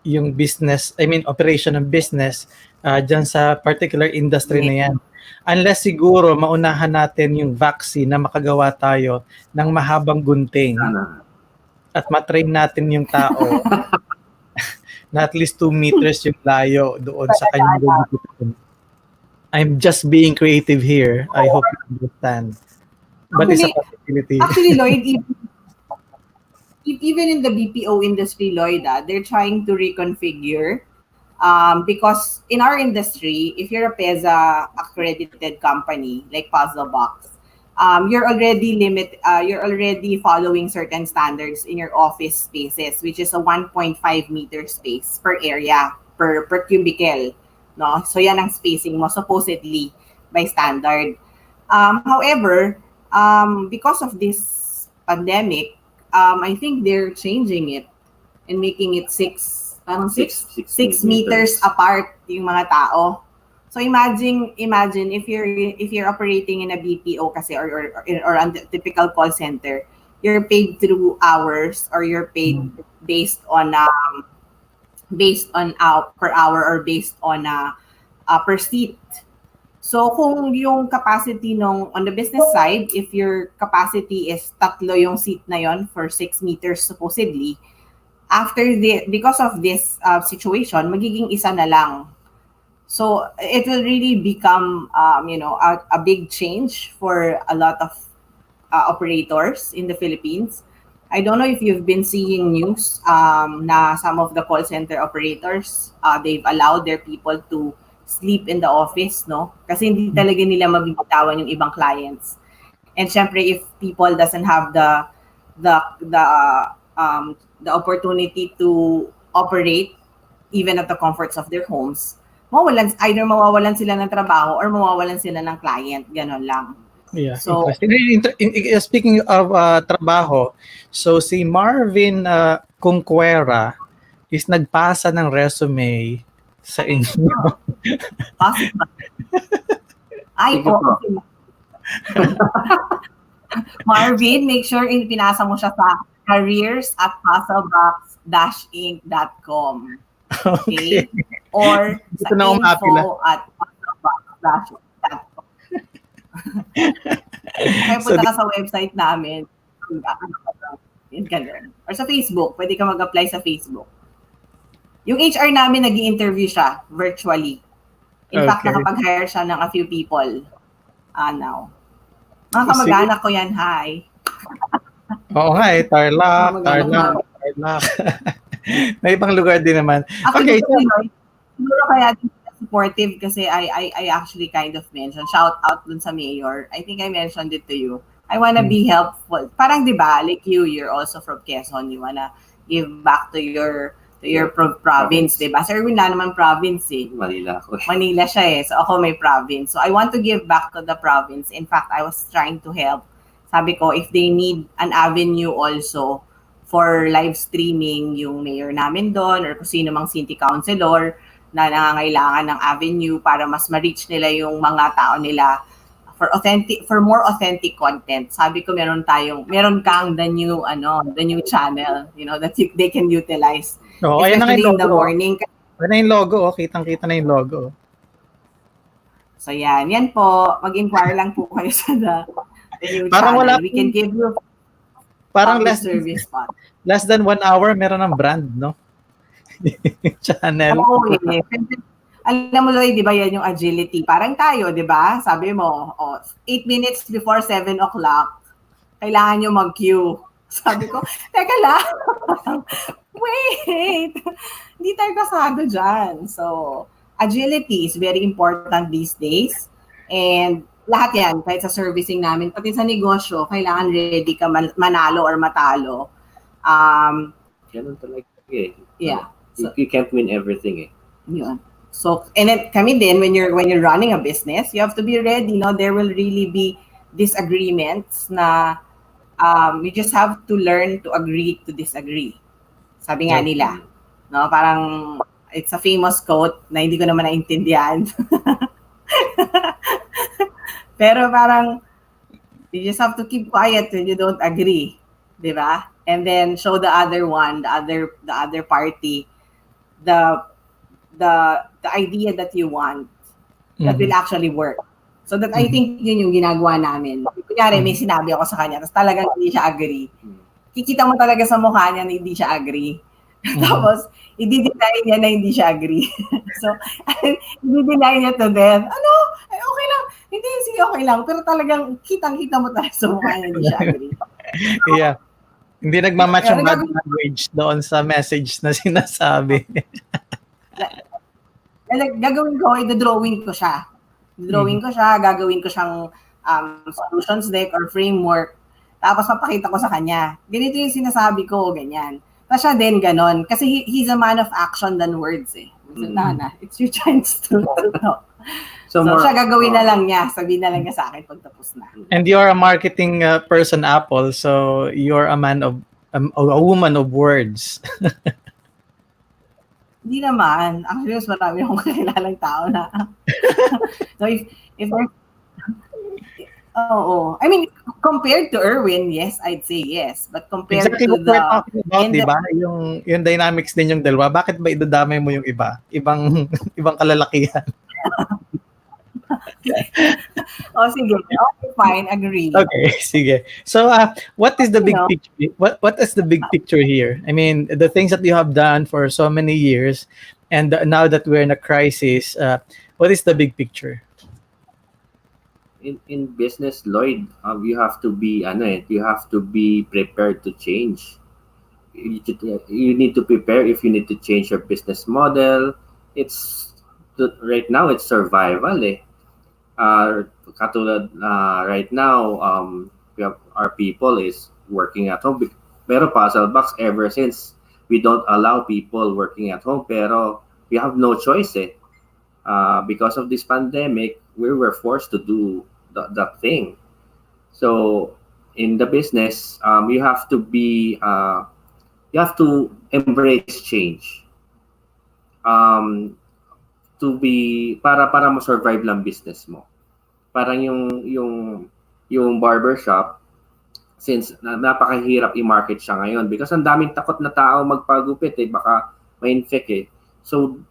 yung business, operation ng business dyan sa particular industry na yan. Unless siguro maunahan natin yung vaccine na makagawa tayo ng mahabang gunting at matrain natin yung tao na at least 2 meters yung layo doon sa kanyang gugutin. I'm just being creative here. I hope you understand. But it's a possibility. Actually, Lloyd, even in the BPO industry, Lloyd, they're trying to reconfigure because in our industry, if you're a PEZA accredited company like PuzzleBox, you're already following certain standards in your office spaces, which is a 1.5 meter space per area per cubicle, no? So yan ang spacing mo supposedly by standard. However, because of this pandemic, I think they're changing it and making it 6 meters apart yung mga tao. So imagine if you're operating in a BPO kasi or on the typical call center, you're paid through hours or you're paid based on per hour or based on per seat. So kung yung capacity on the business side, if your capacity is 3 yung seat na yon for 6 meters supposedly, because of this situation, magiging isa na lang. So it will really become a big change for a lot of operators in the Philippines. I don't know if you've been seeing news na some of the call center operators, they've allowed their people to sleep in the office, no? Kasi hindi talaga nila mabibitawan yung ibang clients. And syempre, if people doesn't have the opportunity to operate even at the comforts of their homes, mawawalan sila ng trabaho or mawawalan sila ng client, ganon lang. Yeah, so speaking of trabaho, so si Marvin Conquera is nagpasa ng resume sa inyo. Possible. Ay, Marvin, make sure pinasa mo siya sa careers@puzzlebox-inc.com. Okay? Or sa info@puzzlebox-inc.com. Kaya punta ka sa website namin. Or sa Facebook. Pwede ka mag-apply sa Facebook. Yung HR namin, nag-i-interview siya virtually. In fact, nakapag-hire siya ng a few people now. Mga kamag-anak ko yan, hi. Oo nga Tarlac. May ibang lugar din naman. Actually, siguro kaya supportive kasi I actually kind of mentioned, shout out dun sa mayor. I think I mentioned it to you. I wanna be helpful. Parang diba, like you're also from Quezon, you wanna give back to your province, diba? Sir ERWIN na naman province eh. Manila siya eh. So ako may province. So I want to give back to the province. In fact, I was trying to help. Sabi ko, if they need an avenue also for live streaming yung mayor namin doon or kung sino mang city councilor na nangangailangan ng avenue para mas ma-reach nila yung mga tao nila for more authentic content. Sabi ko meron kang the new channel, that they can utilize. Oh, ayan na in the morning. Ayan na yung logo, kitang-kita na yung logo. So yan po, mag-inquire lang po kayo sa the new parang channel. We can give you parang service spot. Less than 1 hour meron ng brand, no? Channel. Oo, alam mo, Lloyd, di ba yan yung agility? Parang tayo, di ba? Sabi mo, 8 minutes before 7 o'clock, kailangan nyo mag-queue. Sabi ko, teka lang. Wait! Hindi tayo kasado dyan. So, agility is very important these days. And lahat yan, kahit sa servicing namin, pati sa negosyo, kailangan ready ka manalo or matalo. Ganun talaga eh. Yeah. You can't win everything eh. Yun. So, and then kami din, when you're running a business, you have to be ready. No, there will really be disagreements na you just have to learn to agree to disagree. Sabi nga nila, no, parang it's a famous quote na hindi ko naman naintindihan. Pero parang you just have to keep quiet when you don't agree, di ba? And then show the other one, the other party, the idea that you want that will actually work. So that I think yun yung ginagawa namin. Kunyari, may sinabi ako sa kanya, tapos talagang hindi siya agree. Kikita mo talaga sa mukha niya na hindi siya agree. Tapos, i-deny niya na hindi siya agree. So, i-deny niya to death. Ano? Ay, okay lang. Hindi, sige, okay lang. Pero talagang kitang-kita mo talaga sa mukha niya hindi siya agree. Yeah. Hindi nagmamatch yung body language doon sa message na sinasabi. Gagawin ko, i-drawing ko siya. Gagawin ko siyang solutions deck or framework. Tapos mapakita ko sa kanya. Ganito yung sinasabi ko, ganyan. Tapos siya din ganon. Kasi he's a man of action than words eh. So, Nana, it's your chance to talk. So siya gagawin na lang niya. Sabihin na lang niya sa akin pag tapos na. And you're a marketing person, Apple. So you're a man of, a woman of words. Hindi naman. Actually, mas marami akong kakilalang tao na. So if I mean, compared to ERWIN, yes, I'd say yes. But compared exactly to what we're talking about, di ba? Yung dynamics din yung dalawa. Bakit ba idadamay mo yung iba? Ibang kalalakihan. Sige. Okay, fine. Agree. Okay, sige. So, what is the big picture? What is the big picture here? I mean, the things that you have done for so many years, and now that we're in a crisis, what is the big picture? In business, Lloyd, you have to be prepared to change. You need to prepare if you need to change your business model. Right now it's survival eh. Katulad right now, we have our people is working at home. Pero PuzzleBox, ever since we don't allow people working at home, pero we have no choice eh. Because of this pandemic, we were forced to do that thing. So in the business, you have to embrace change. Para ma-survive lang business mo. Parang yung barbershop, since napakahirap i-market siya ngayon because ang daming takot na tao magpagupit eh, baka ma-infect eh. So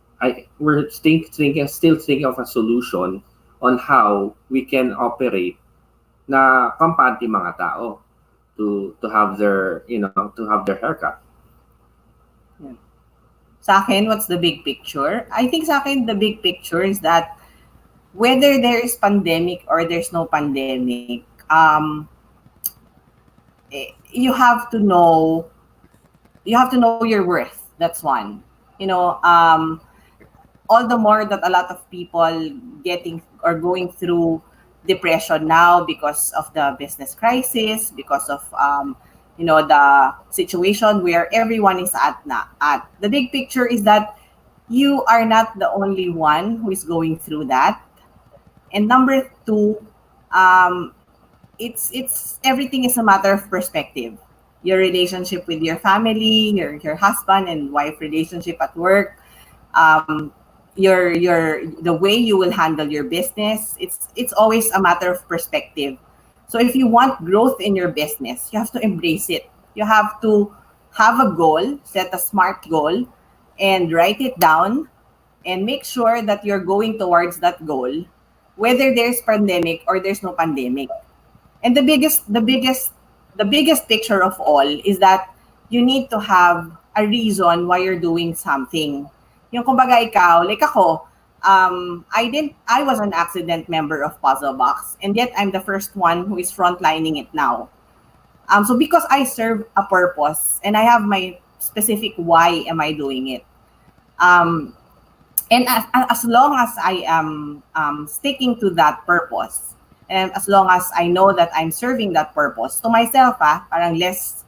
we're still thinking of a solution on how we can operate na kampante mga tao to have their haircut. Yeah. Sa akin, what's the big picture? I think sa akin, the big picture is that whether there is pandemic or there's no pandemic, you have to know your worth. That's one. All the more that a lot of people going through depression now because of the business crisis, because of the situation where everyone is at. The big picture is that you are not the only one who is going through that. And number two, it's everything is a matter of perspective. Your relationship with your family, your husband and wife relationship at work, the way you will handle your business, it's always a matter of perspective. So if you want growth in your business, you have to embrace it. You have to have a goal, set a smart goal, and write it down, and make sure that you're going towards that goal, whether there's pandemic or there's no pandemic. And the biggest picture of all is that you need to have a reason why you're doing something. Yung kumbaga ikaw, like ako, I was an accident member of PuzzleBox, and yet I'm the first one who is frontlining it now. So because I serve a purpose and I have my specific why am I doing it. And as long as I am sticking to that purpose, and as long as I know that I'm serving that purpose to myself, parang less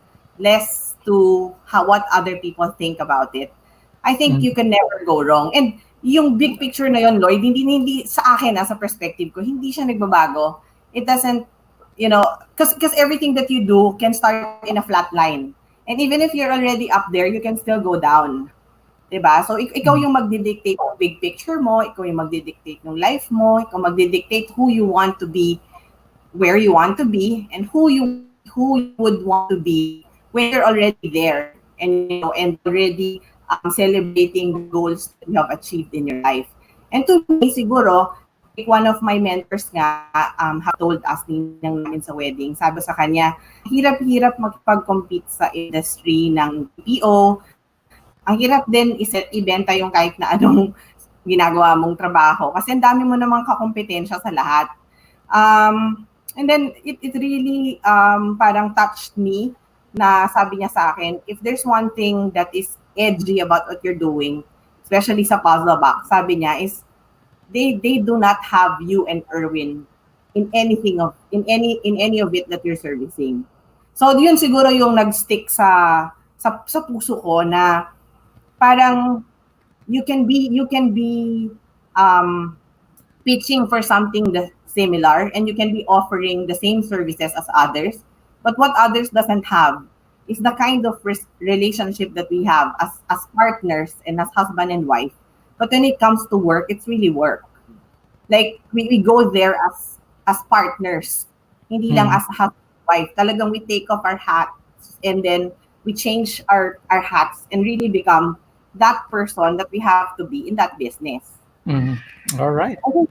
to what other people think about it, I think you can never go wrong. And yung big picture na yon, Lloyd, hindi sa akin, sa perspective ko, hindi siya nagbabago. It doesn't, because everything that you do can start in a flat line. And even if you're already up there, you can still go down. Diba? So, ikaw yung magdidictate ng big picture mo, ikaw yung magdidictate ng life mo, ikaw magdidictate who you want to be, where you want to be, and who you would want to be when you're already there and already celebrating the goals that you have achieved in your life. And to me, siguro, like one of my mentors nga have told us namin sa wedding, sabi sa kanya, hirap-hirap magpag-compete sa industry ng BPO. Ang hirap din ibenta yung kahit na anong ginagawa mong trabaho kasi ang dami mo namang kakompetensya sa lahat. And then it really parang touched me na sabi niya sa akin, if there's one thing that is edgy about what you're doing, especially sa PuzzleBox, sabi niya is they do not have you and ERWIN in any of it that you're servicing. So yun siguro yung nag-stick sa puso ko na parang you can be pitching for something similar and you can be offering the same services as others, but what others doesn't have is the kind of relationship that we have as partners and as husband and wife. But when it comes to work, it's really work. Like we go there as partners, hindi lang as husband and wife. Talagang we take off our hats and then we change our hats and really become that person that we have to be in that business. All right. I think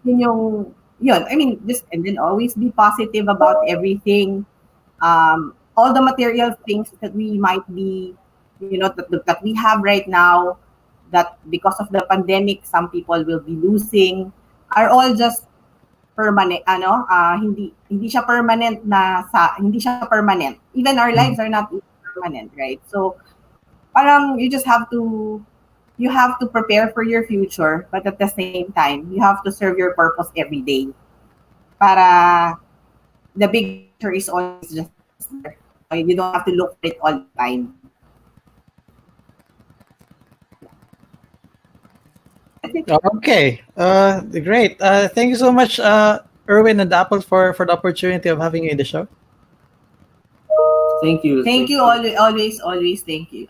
yun, I mean, and then always be positive about everything. All the material things that we might be, that we have right now, that because of the pandemic, some people will be losing, are all just permanent, hindi siya permanent hindi siya permanent. Even our lives are not permanent, right? So, parang you have to prepare for your future, but at the same time, you have to serve your purpose every day. Para the big picture is always just there. You don't have to look for it all the time. Okay. Great. Thank you so much, ERWIN and Apple, for the opportunity of having you in the show. Thank you. Thank you. Always. Thank you.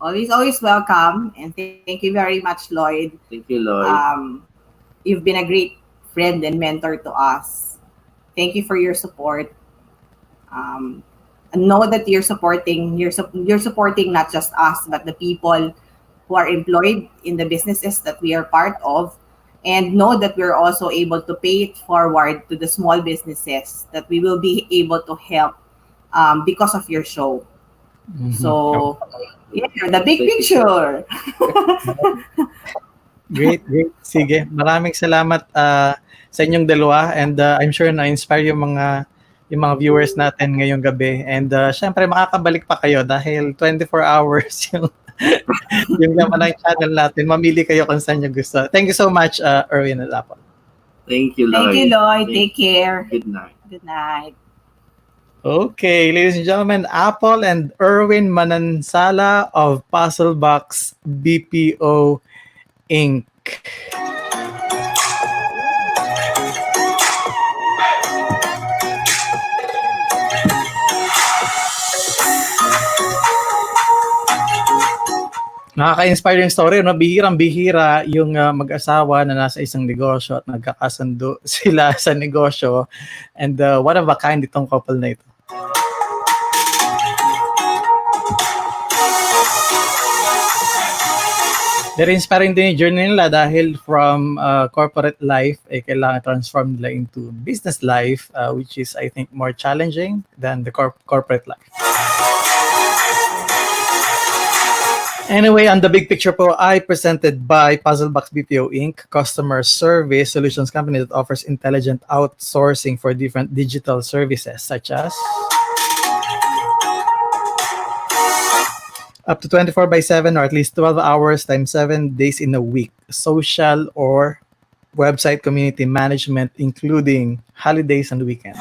Always welcome, and thank you very much, Lloyd. Thank you, Lloyd. You've been a great friend and mentor to us. Thank you for your support. And know that you're supporting not just us, but the people who are employed in the businesses that we are part of, and know that we're also able to pay it forward to the small businesses that we will be able to help because of your show. So, yeah, the big picture. Great. Sige. Maraming salamat sa inyong dalawa, and I'm sure na-inspire yung mga viewers natin ngayong gabi. And syempre makakabalik pa kayo dahil 24 hours yung laman ng channel natin. Mamili kayo kung saan nyo gusto. Thank you so much, ERWIN and Apple. Thank you, Lloyd. Thank you, Lloyd. Take care. Good night. Good night. Okay, ladies and gentlemen, Apple and ERWIN Manansala of PuzzleBox BPO Inc. Nakaka-inspiring story, no? Bihirang-bihira yung mag-asawa na nasa isang negosyo at nagkakasundo sila sa negosyo. And one of a kind itong couple na ito. Very inspiring din yung journey nila dahil from corporate life, kailangan transform nila into business life, which is, I think, more challenging than the corporate life. Anyway, on the big picture po, I presented by PuzzleBox BPO Inc., customer service solutions company that offers intelligent outsourcing for different digital services such as up to 24/7 or at least 12 hours times 7 days in a week, social or website community management, including holidays and weekends.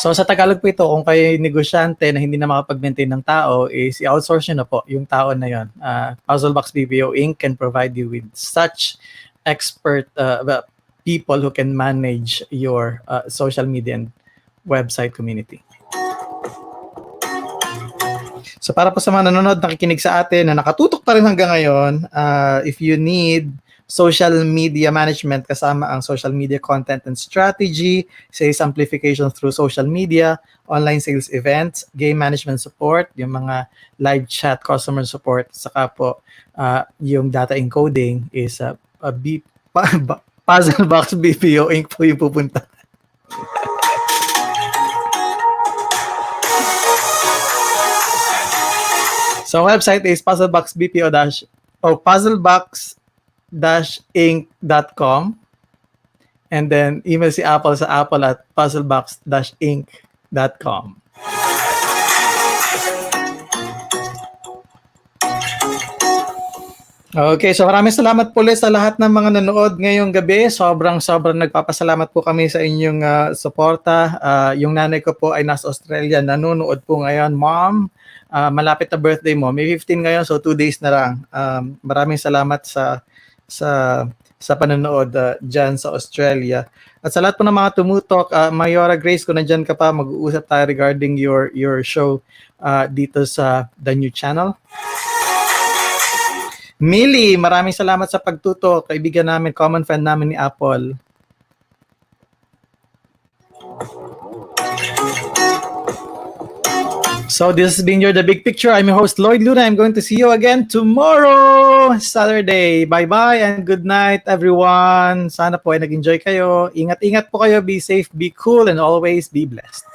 So sa Tagalog po ito, kung kayo negosyante na hindi na makapag-maintain ng tao, is i-outsource nyo na po yung tao na yon. PuzzleBox BPO Inc. can provide you with such expert people who can manage your social media and website community. So para po sa mga nanonood, nakikinig sa atin na nakatutok pa rin hanggang ngayon, if you need social media management kasama ang social media content and strategy, sales amplification through social media, online sales events, game management support, yung mga live chat customer support, saka po yung data encoding is PuzzleBox BPO Inc. po yung pupunta. So website is puzzlebox-inc.com, and then email si Apple sa apple@puzzlebox-inc.com. Okay, so maraming salamat po ulit sa lahat ng mga nanood ngayong gabi. Sobrang nagpapasalamat po kami sa inyong suporta. Yung nanay ko po ay nasa Australia, nanonood po ngayon. Mom, malapit na birthday mo. May 15 ngayon, so 2 days na lang. Maraming salamat sa panonood dyan sa Australia. At sa lahat po ng mga tumutok, Mayora Grace, kung nandyan ka pa, mag-uusap tayo regarding your show dito sa The New Channel. Millie, maraming salamat sa pagtutok. Kaibigan namin, common friend namin ni Apple. So this has been The Big Picture. I'm your host, Lloyd Luna. I'm going to see you again tomorrow, Saturday. Bye-bye and good night, everyone. Sana po ay nag-enjoy kayo. Ingat-ingat po kayo. Be safe, be cool, and always be blessed.